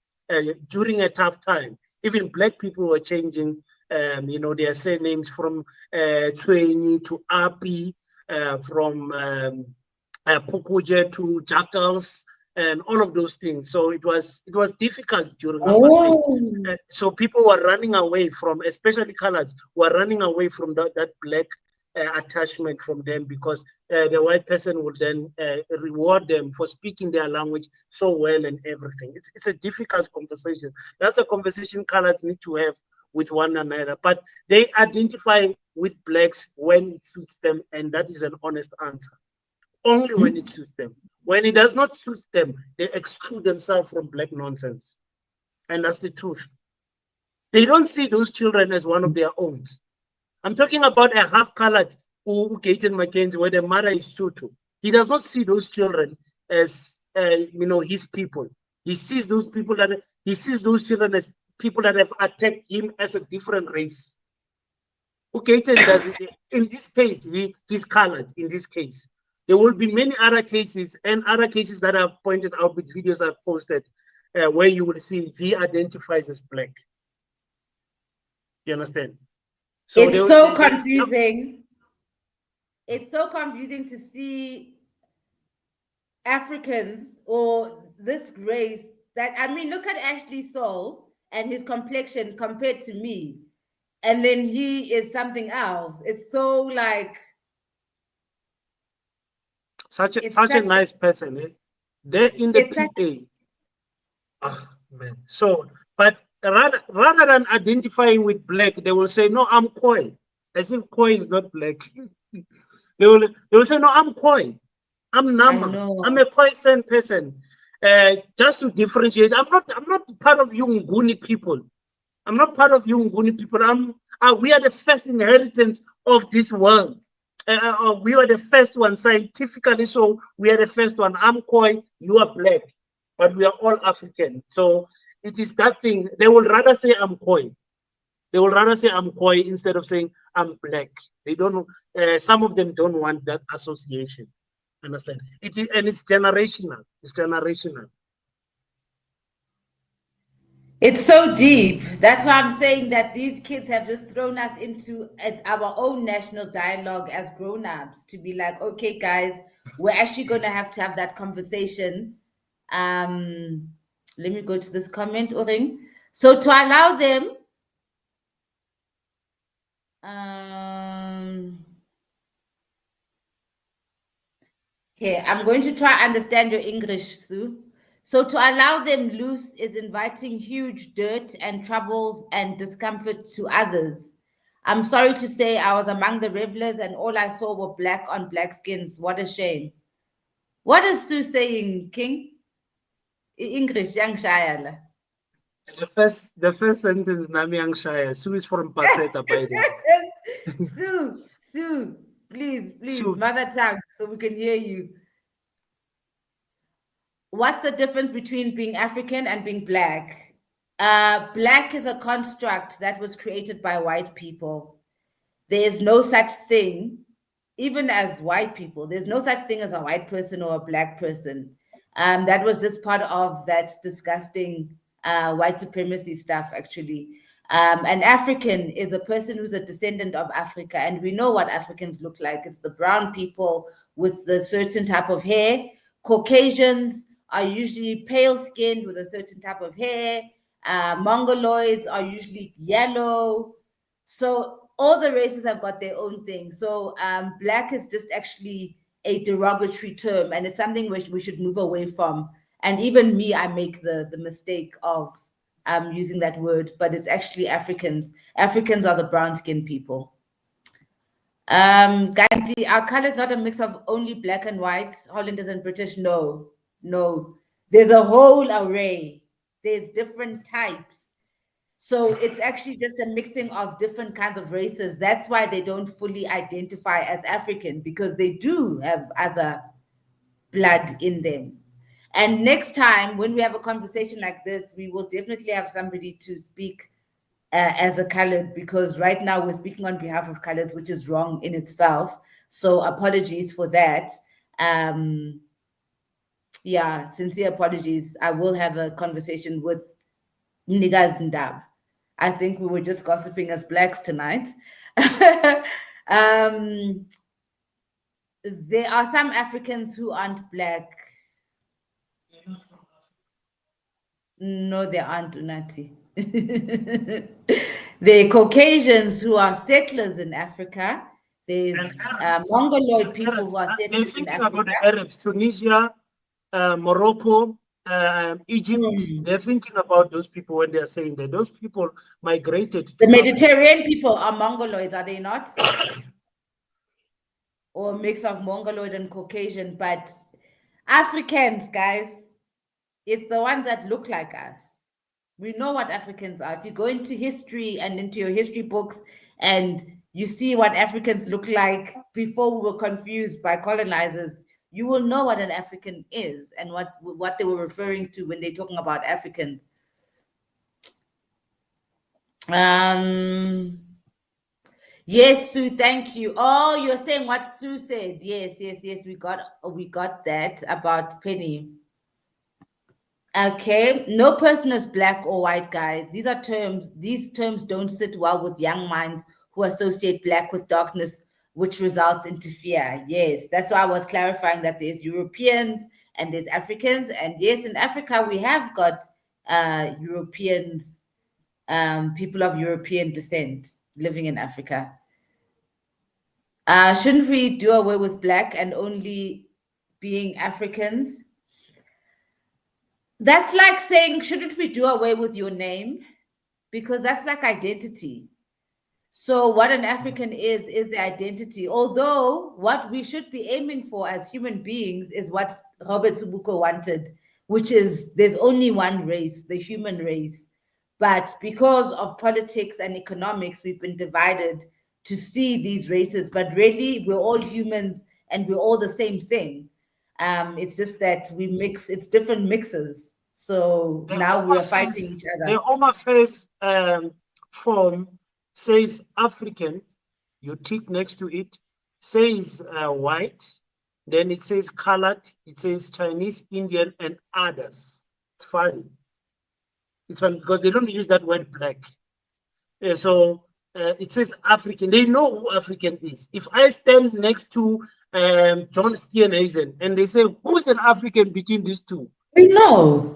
During a tough time, even Black people were changing, their surnames from Tweni to Api, from Pukuje to Jackals, and all of those things. So it was difficult during apartheid. So people were running away from, especially colors, were running away from that Black attachment from them, because the white person would then reward them for speaking their language so well and everything. It's a difficult conversation. That's a conversation colors need to have with one another, but they identify with Blacks when it suits them, and that is an honest answer. Only when it suits them. When it does not suit them, they exclude themselves from Black nonsense. And that's the truth. They don't see those children as one of their own. I'm talking about a half-colored Gayton McKenzie, where the mother is Sotho. He does not see those children as his people. He sees those children as people that have attacked him as a different race. Gayton does it. In this case, he's colored. In this case, there will be many other cases, and other cases that I've pointed out with videos I've posted, where you will see he identifies as Black. You understand? So it's so confusing. It's so confusing to see Africans or this race that, I mean, look at Ashley Souls and his complexion compared to me. And then he is something else. It's so like such a nice person. Eh? They're in the PA. Oh man. So, but rather than identifying with Black, they will say, no, I'm Khoi. As if Khoi is not Black. They will say, no, I'm Khoi. I'm Nama. I'm a Khoisan person. Just to differentiate, I'm not part of you Nguni people. I'm not part of you Nguni people. We are the first inheritance of this world. We are the first one scientifically, so we are the first one. I'm Khoi, you are Black, but we are all African. So it is that thing. They will rather say I'm Khoi. They will rather say I'm Khoi instead of saying I'm Black. They don't. Some of them don't want that association. Understand? And it's generational. It's generational. It's so deep. That's why I'm saying that these kids have just thrown us into our own national dialogue as grown-ups, to be like, okay, guys, we're actually going to have that conversation. Let me go to this comment, Oring. So to allow them, okay, I'm going to try understand your English, Sue. So to allow them loose is inviting huge dirt and troubles and discomfort to others. I'm sorry to say I was among the revelers and all I saw were black on black skins. What a shame. What is Sue saying, King? English, young Shayala. The first sentence, Nami Yang Shaya. Sue is from Paseta, by the way. Sue, please, Sue. Mother tongue, so we can hear you. What's the difference between being African and being Black? Black is a construct that was created by white people. There is no such thing, even as white people, there's no such thing as a white person or a Black person. That was just part of that disgusting white supremacy stuff, actually. An African is a person who's a descendant of Africa, and we know what Africans look like. It's the brown people with the certain type of hair. Caucasians are usually pale-skinned with a certain type of hair. Mongoloids are usually yellow. So all the races have got their own thing. So black is just actually a derogatory term, and it's something which we should move away from. And even me, I make the mistake of using that word, but it's actually Africans. Africans are the brown-skinned people. Gandhi, our color is not a mix of only black and white, Hollanders and British. No, no. There's a whole array. There's different types. So it's actually just a mixing of different kinds of races. That's why they don't fully identify as African, because they do have other blood in them. And next time when we have a conversation like this, we will definitely have somebody to speak as a colored, because right now we're speaking on behalf of coloreds, which is wrong in itself. So apologies for that. Yeah, sincere apologies. I will have a conversation with Mnigaz Ndab. I think we were just gossiping as blacks tonight. There are some Africans who aren't black. No, they aren't, Unati. The Caucasians who are settlers in Africa. There's Mongoloid people who are settlers in Africa. About the Arabs, Tunisia, Morocco, Egypt. They're thinking about those people when they're saying that those people migrated. The Mediterranean people are Mongoloids, are they not? Or a mix of Mongoloid and Caucasian, but Africans, guys, it's the ones that look like us. We know what Africans are. If you go into history and into your history books and you see what Africans look like before we were confused by colonizers, you will know what an African is and what they were referring to when they're talking about African. Yes, Sue, thank you. Oh, you're saying what Sue said. Yes, we got that about Penny. Okay, no person is black or white, guys. These terms don't sit well with young minds who associate black with darkness, which results into fear. Yes, that's why I was clarifying that there's Europeans and there's Africans. And yes, in Africa, we have got Europeans, people of European descent living in Africa. Shouldn't we do away with black and only being Africans? That's like saying, shouldn't we do away with your name? Because that's like identity. So what an African is the identity. Although what we should be aiming for as human beings is what Robert Subuko wanted, which is there's only one race, the human race. But because of politics and economics, we've been divided to see these races. But really, we're all humans and we're all the same thing. It's just that we mix, it's different mixes. So now we're fighting each other. The Home Affairs form says African, you tick next to it, says white, then it says colored, it says Chinese, Indian, and others. It's funny. It's funny because they don't use that word black. So it says African. They know who African is. If I stand next to John Steenhuisen and they say, who's an African between these two? We know.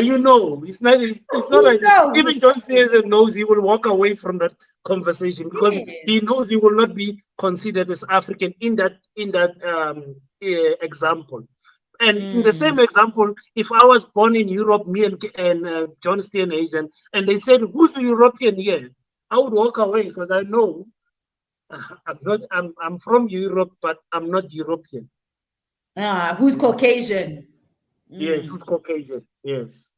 You know, it's not like even John Steenhuisen knows he will walk away from that conversation because he knows he will not be considered as African in that example. And in the same example, if I was born in Europe, me and John Steenhuisen, and they said, "Who's a European here?" I would walk away because I know I'm from Europe, but I'm not European. Who's Caucasian? Yes, who's Caucasian? Yes.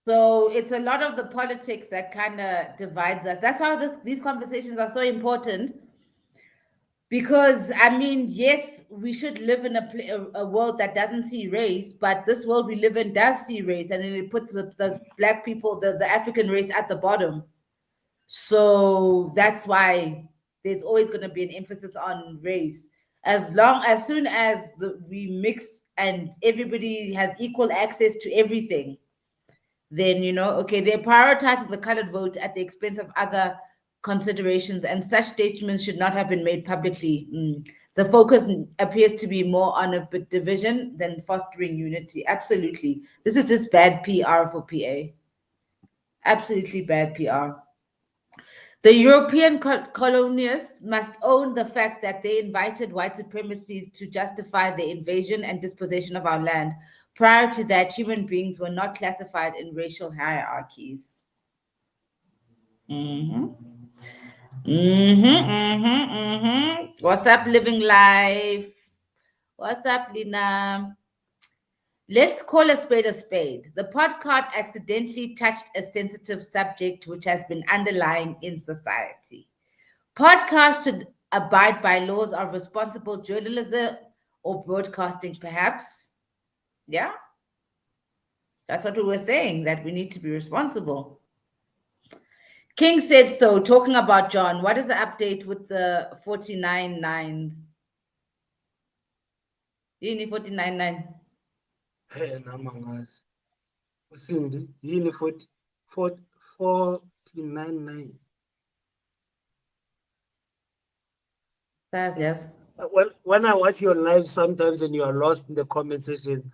So it's a lot of the politics that kind of divides us. That's why these conversations are so important. Because, I mean, yes, we should live in a world that doesn't see race, but this world we live in does see race, and then it puts the black people, the African race at the bottom. So that's why there's always going to be an emphasis on race. As soon as we mix and everybody has equal access to everything, then, okay, they're prioritizing the colored vote at the expense of other considerations, and such statements should not have been made publicly. The focus appears to be more on a division than fostering unity. Absolutely. This is just bad PR for PA. Absolutely bad PR. The European colonialists must own the fact that they invited white supremacists to justify the invasion and dispossession of our land. Prior to that, human beings were not classified in racial hierarchies. What's up, Living Life? What's up, Lina? Let's call a spade a spade. The podcast accidentally touched a sensitive subject which has been underlying in society. Podcasts should abide by laws of responsible journalism or broadcasting, perhaps. Yeah. That's what we were saying, that we need to be responsible. King said so, talking about John. What is the update with the 49 nines? Yini 49 9? Hey, namangazi. Usindi, yini 49 Yes. Well, when I watch your live sometimes and you are lost in the comment section,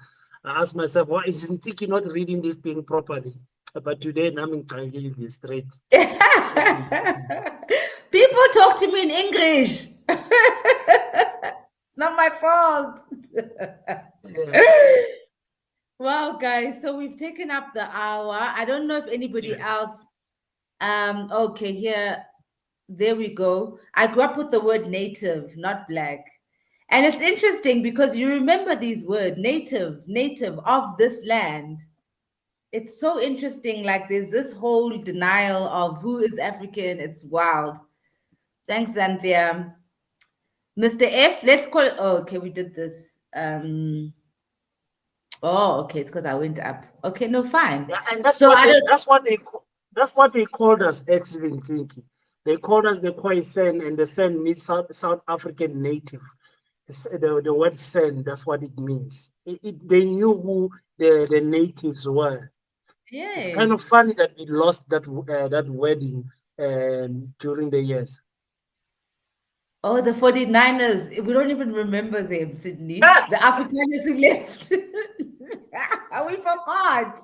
I ask myself, why isn't Tiki not reading this thing properly? But today, I'm in straight. People talk to me in English. Not my fault. Wow, guys. So we've taken up the hour. I don't know if anybody else. Okay, here. There we go. I grew up with the word native, not black. And it's interesting because you remember these words, native of this land. It's so interesting. Like there's this whole denial of who is African. It's wild. Thanks, Xanthia. Mr. F, let's call it. Oh, okay, we did this. Oh, okay, it's because I went up. Okay, no, fine. Yeah, and that's what they called us, excellent thinking. They called us the Khoisan, and the San means South African native. The word San, that's what it means. They knew who the natives were. Yeah. It's kind of funny that we lost that wedding during the years. Oh, the 49ers. We don't even remember them, Sydney. The Afrikaners who left. We forgot.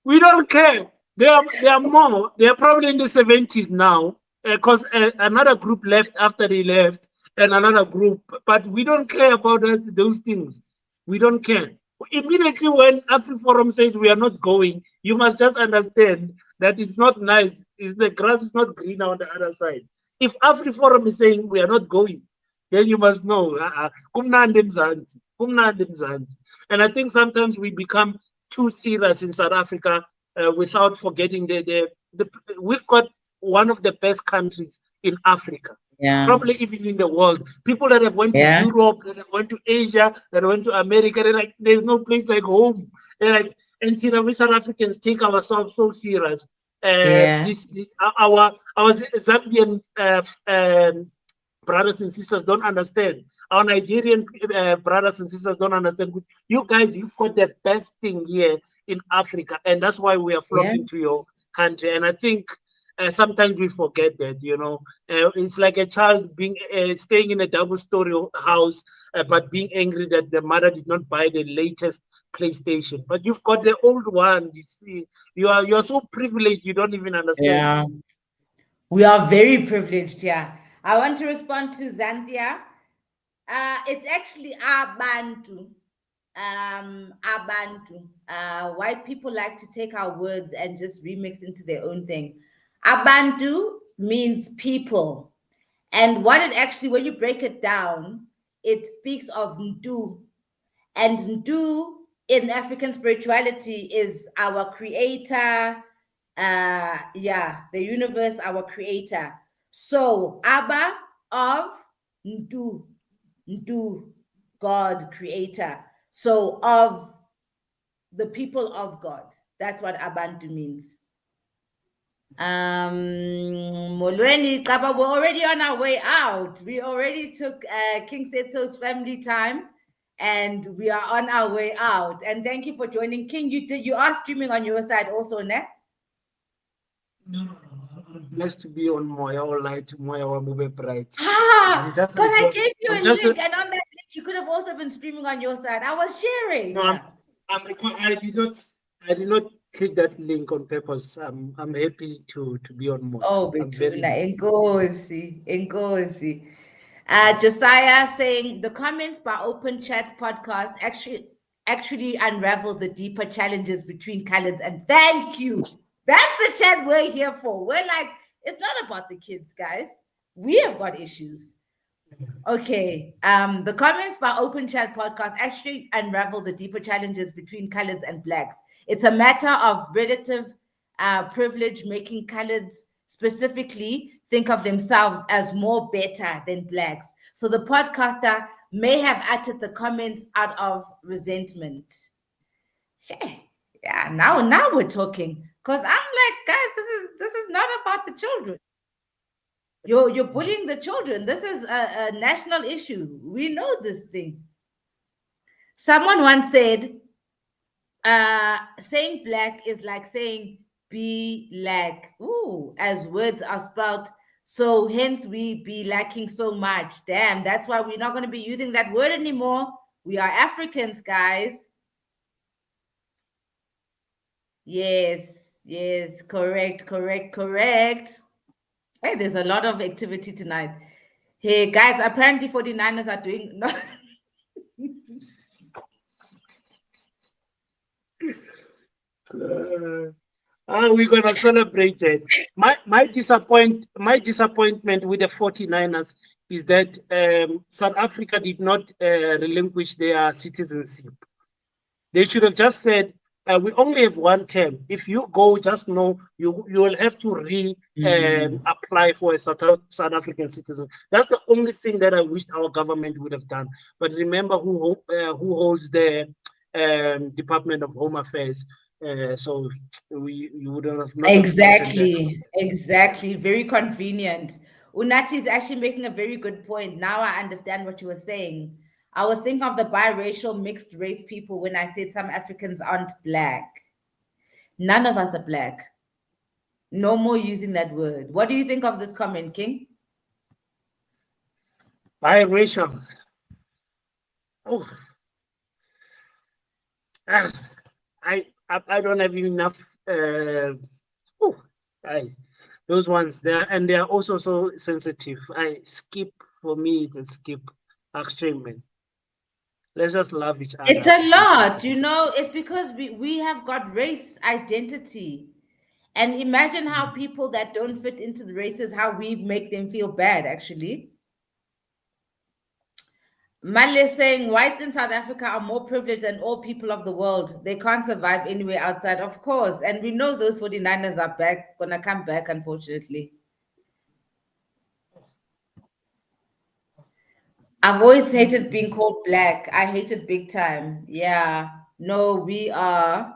We don't care. They are more. They are probably in the 70s now, because another group left after they left, and another group. But we don't care about those things. We don't care. Immediately when AfriForum says we are not going, you must just understand that it's not nice. The grass is not green on the other side. If AfriForum is saying we are not going, then you must know. Kumnandi Mzansi. And I think sometimes we become too serious in South Africa without forgetting we've got one of the best countries in Africa. Yeah. Probably even in the world. People that have went to Europe, that have went to Asia, that went to America, they're like, there's no place like home. They're like, and we South Africans take ourselves so serious. Our Zambian brothers and sisters don't understand. Our Nigerian brothers and sisters don't understand. You guys, you've got the best thing here in Africa, and that's why we are flocking to your country. And I think sometimes we forget that, it's like a child being staying in a double-story house, but being angry that the mother did not buy the latest PlayStation. But you've got the old one. You see, you're so privileged you don't even understand. Yeah, we are very privileged. Yeah, I want to respond to Xanthia. It's actually Abantu. Abantu. White people like to take our words and just remix into their own thing. Abantu means people. And what it actually, when you break it down, it speaks of Ndu. And Ndu in African spirituality is our creator, the universe, our creator. So Abba of Ndu, God, creator. So of the people of God. That's what Abantu means. Molweni, Kaba, we're already on our way out. We already took King Setso's family time, and we are on our way out. And thank you for joining. King, you are streaming on your side also, ne? No, I'm blessed to be on Moya or Light, Moya or Mube Bright. But I gave you a link, and on that link, you could have also been streaming on your side. I was sharing. No, I did not click that link on purpose. I'm happy to be on Moya. Oh, Betuna, Engozi. Josiah saying the comments by Open Chat podcast actually unravel the deeper challenges between colors. And thank you. That's the chat we're here for. We're like, it's not about the kids, guys. We have got issues. Okay. The comments by Open Chat podcast actually unravel the deeper challenges between colors and blacks. It's a matter of relative privilege, making colors specifically think of themselves as more better than blacks. So the podcaster may have uttered the comments out of resentment. Yeah, now we're talking. Because I'm like, guys, this is not about the children. You're bullying the children. This is a national issue. We know this thing. Someone once said, saying black is like saying be lack. Ooh, as words are spelled. So hence we be lacking so much. Damn, that's why we're not going to be using that word anymore. We are Africans, guys. Yes, correct. Hey, there's a lot of activity tonight. Hey, guys, apparently 49ers are doing... We're gonna celebrate it. My disappointment with the 49ers is that South Africa did not relinquish their citizenship. They should have just said, we only have one term. If you go, just know you will have to apply for a South African citizen. That's the only thing that I wish our government would have done. But remember who holds the Department of Home Affairs. So you wouldn't have not exactly. Very convenient. Unati is actually making a very good point. Now I understand what you were saying. I was thinking of the biracial mixed race people when I said some Africans aren't black. None of us are black. No more using that word. What do you think of this comment, King? Biracial. Oh. I don't have enough. Those ones there, and they are also so sensitive. For me, it's a skip. Extreme. Let's just love each other. It's a lot, it's because we have got race identity. And imagine how people that don't fit into the races, how we make them feel bad, actually. Male is saying whites in South Africa are more privileged than all people of the world. They can't survive anywhere outside, of course. And we know those 49ers are gonna come back, unfortunately. I've always hated being called black. I hate it big time. Yeah. No, we are.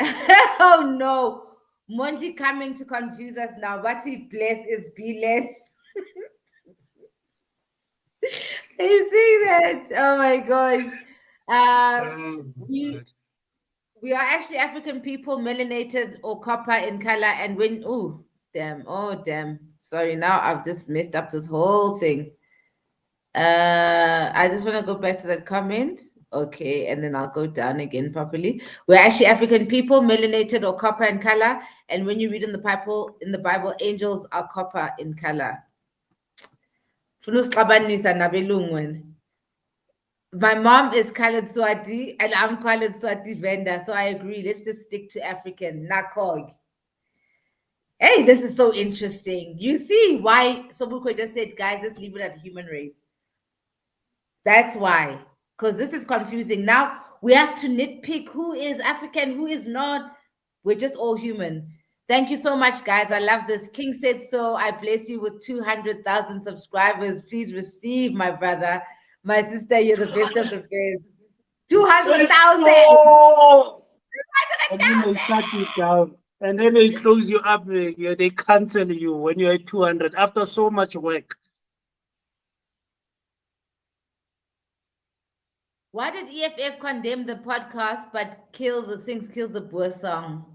Oh no. Monty coming to confuse us now. What he bless is be less. You see that? Oh my gosh. We are actually African people, melanated or copper in color. And when, oh damn. Sorry, now I've just messed up this whole thing. I just want to go back to that comment. Okay, and then I'll go down again properly. We're actually African people, melanated or copper in color. And when you read in the Bible, angels are copper in color. My mom is colored Swati and I'm colored Swati Venda, so I agree. Let's just stick to African. Nakog. Hey, this is so interesting. You see why Sobuko just said, guys, let's leave it at human race. That's why, because this is confusing. Now we have to nitpick who is African, who is not. We're just all human. Thank you so much, guys. I love this. King said so. I bless you with 200,000 subscribers. Please receive, my brother. My sister, you're the best of the best. 200,000. And then they shut you down. And then they close you up. They cancel you when you're at 200 after so much work. Why did EFF condemn the podcast but kill the Boer song?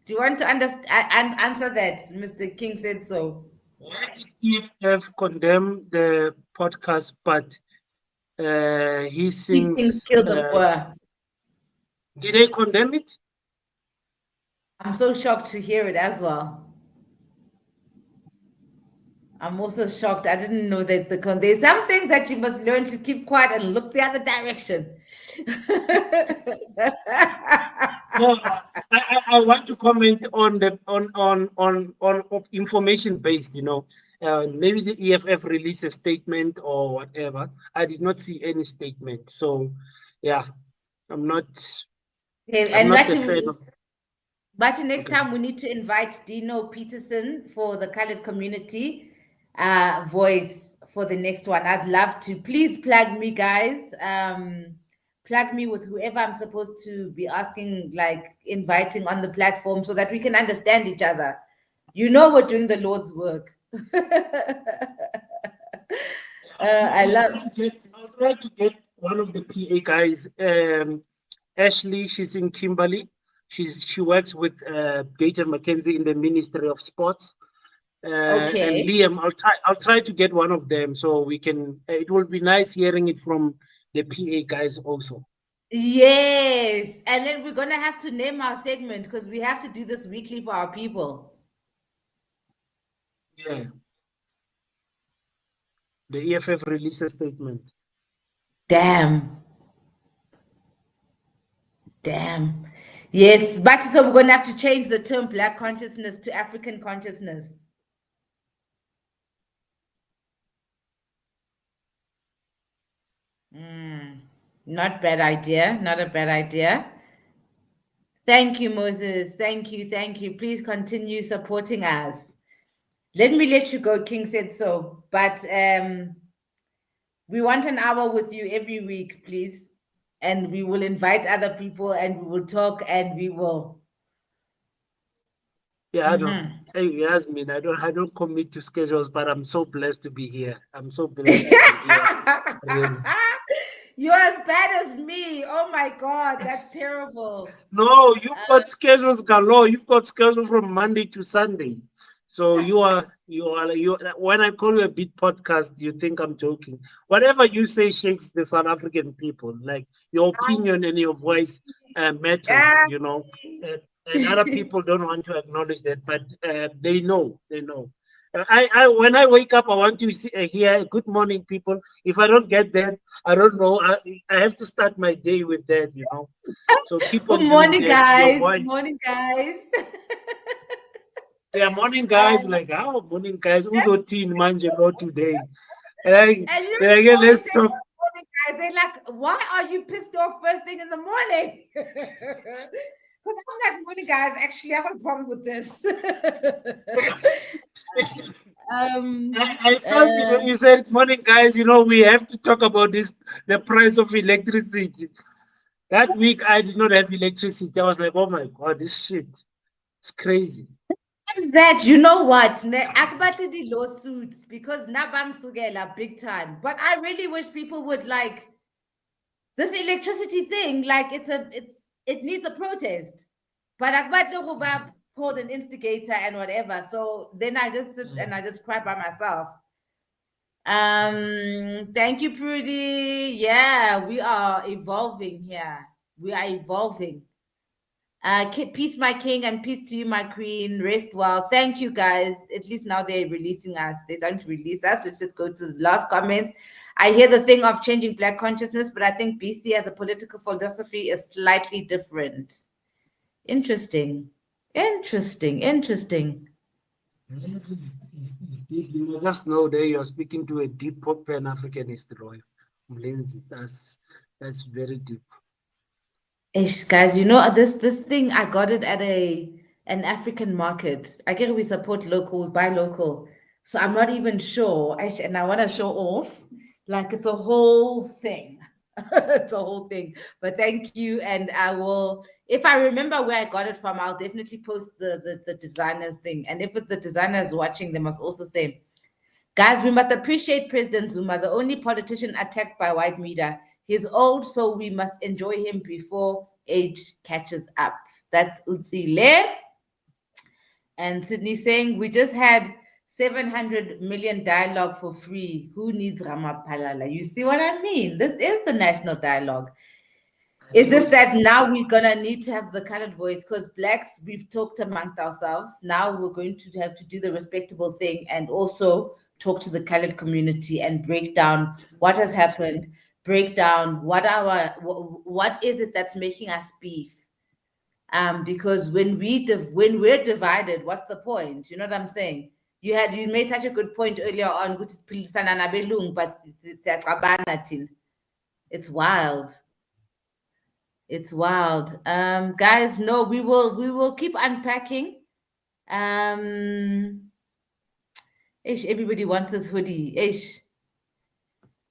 Do you want to answer that? Mr. King said so. Why did EFF condemn the podcast, but he He sings sings? Kill the Boer. Did they condemn it? I'm so shocked to hear it as well. I'm also shocked. I didn't know that there's some things that you must learn to keep quiet and look the other direction. No, I want to comment on the on information based. Maybe the EFF released a statement or whatever. I did not see any statement. So, yeah, I'm not. Okay, I'm and not a fan of. but next time we need to invite Dino Peterson for the colored community voice for the next one. I'd love to. Please plug me, guys. Plug me with whoever I'm supposed to be asking, like inviting on the platform so that we can understand each other. We're doing the Lord's work. I'll try to get one of the PA guys. Ashley, she's in Kimberley. She works with Gayton McKenzie in the Ministry of Sports. Okay. And Liam, I'll try to get one of them so we can. It will be nice hearing it from the PA guys also. Yes, and then we're gonna have to name our segment because we have to do this weekly for our people. Yeah. The EFF released a statement. Damn. Yes, but so we're gonna have to change the term Black consciousness to African consciousness. Not bad idea. Not a bad idea. Thank you, Moses. Thank you. Please continue supporting us. Let me let you go. King said so, but we want an hour with you every week, please, and we will invite other people, and we will talk, and we will. Yeah, I don't. Hey, Yasmin, I don't commit to schedules, but I'm so blessed to be here. I'm so blessed to be here. Really. You're as bad as me. Oh my God, that's terrible. No, you've got schedules galore. You've got schedules from Monday to Sunday. So you when I call you a big podcast, you think I'm joking. Whatever you say shakes the South African people. Like your opinion and your voice matters, and other people don't want to acknowledge that, but they know. I when I wake up, I want to hear good morning, people. If I don't get that, I don't know. I have to start my day with that, So keep on Good doing morning, that. guys. Your voice. Morning, guys. Yeah, morning, guys. Morning, guys. Uzo teen manjelo today. And let's talk. Morning, guys. They're like, why are you pissed off first thing in the morning? Because I'm like, morning, guys. Actually, I have a problem with this. I felt when you said morning, guys. We have to talk about the price of electricity. That week, I did not have electricity. I was like, oh my God, this shit. It's crazy. Is that, you know what? Akbati the lawsuits because Nabang Sugela big time. But I really wish people would like this electricity thing, like it needs a protest. But Akbati Hubab called an instigator and whatever. So then I just sit and I just cry by myself. Thank you, Prudy. Yeah, we are evolving here. We are evolving. Peace, my king, and peace to you, my queen. Rest well. Thank you, guys. At least now they're releasing us. They don't release us. Let's just go to the last comments. I hear the thing of changing Black consciousness, but I think BC as a political philosophy is slightly different. Interesting. You just know that you're speaking to a deep Pan-Africanist, Roy. That's very deep. Ish, guys, this thing, I got it at an African market. I get we support local, buy local. So I'm not even sure. And I want to show off. Like it's a whole thing. It's a whole thing. But thank you. And I will, if I remember where I got it from, I'll definitely post the designers thing. And if the designer is watching, they must also say, guys, we must appreciate President Zuma, the only politician attacked by white media. He's old, so we must enjoy him before age catches up. That's Utsile. And Sydney saying, we just had 700 million dialogue for free. Who needs Ramapalala? You see what I mean? This is the national dialogue. It's just that now we're going to need to have the colored voice, because blacks, we've talked amongst ourselves. Now we're going to have to do the respectable thing and also talk to the colored community and break down what has happened, break down what is it that's making us beef. Because when we're divided, what's the point? You know what I'm saying? You made such a good point earlier on, but it's wild. It's wild. Guys, no, we will keep unpacking. Ish, everybody wants this hoodie. Ish.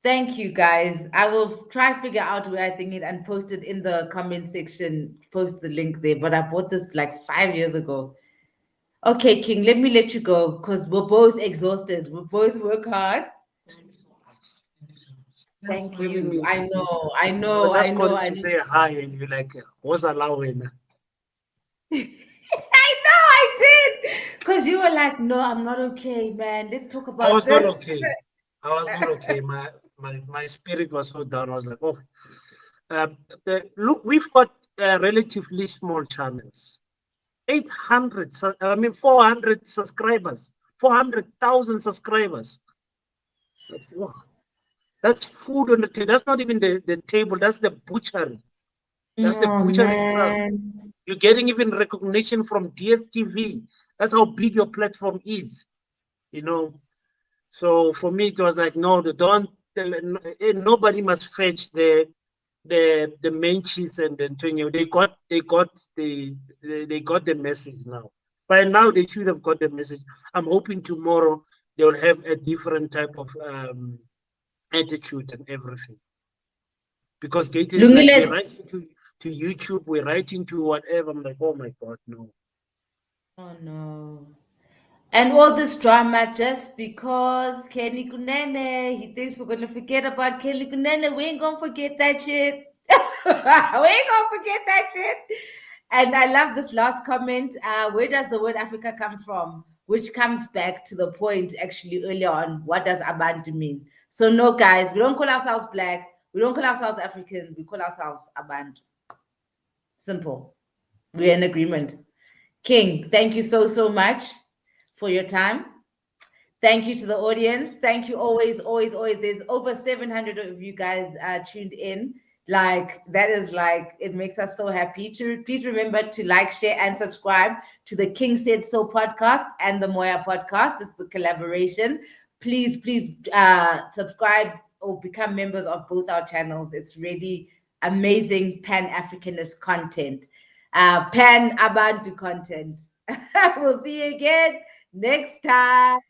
Thank you, guys. I will try figure out where I think it and post it in the comment section. Post the link there. But I bought this like 5 years ago. Okay, King, let me let you go because we're both exhausted. We both work hard. Thank you. I know. I just wanted to say hi, and you're like, what's allowing? I know I did. Because you were like, no, I'm not okay, man. Let's talk about this. I was not okay. My spirit was so down. I was like, oh. Look, we've got relatively small channels. 400 subscribers. 400,000 subscribers. That's food on the table. That's not even the table. That's the butchery. That's the butchery itself. You're getting even recognition from DSTV. That's how big your platform is, you know. So for me, it was like, no, nobody must fetch the main cheese and the Antonio. They got the message now. By now, they should have got the message. I'm hoping tomorrow they will have a different type of attitude and everything. Because Gayton is like, we're writing to YouTube, we're writing to whatever. I'm like, oh my God, no. Oh no. And all this drama just because Kenny Kunene, he thinks we're gonna forget about Kenny Kunene. We ain't gonna forget that shit. We ain't gonna forget that shit. And I love this last comment. Where does the word Africa come from? Which comes back to the point actually earlier on. What does Abantu mean? So no, guys, we don't call ourselves black. We don't call ourselves African. We call ourselves Abantu. Simple. We're in agreement. King, thank you so much for your time. Thank you to the audience. Thank you always. There's over 700 of you guys tuned in. Like, that is like, it makes us so happy. Please remember to like, share, and subscribe to the King Said So podcast and the Moya podcast. This is a collaboration. Please subscribe or become members of both our channels. It's really amazing Pan-Africanist content. Pan-Abantu content. We'll see you again next time.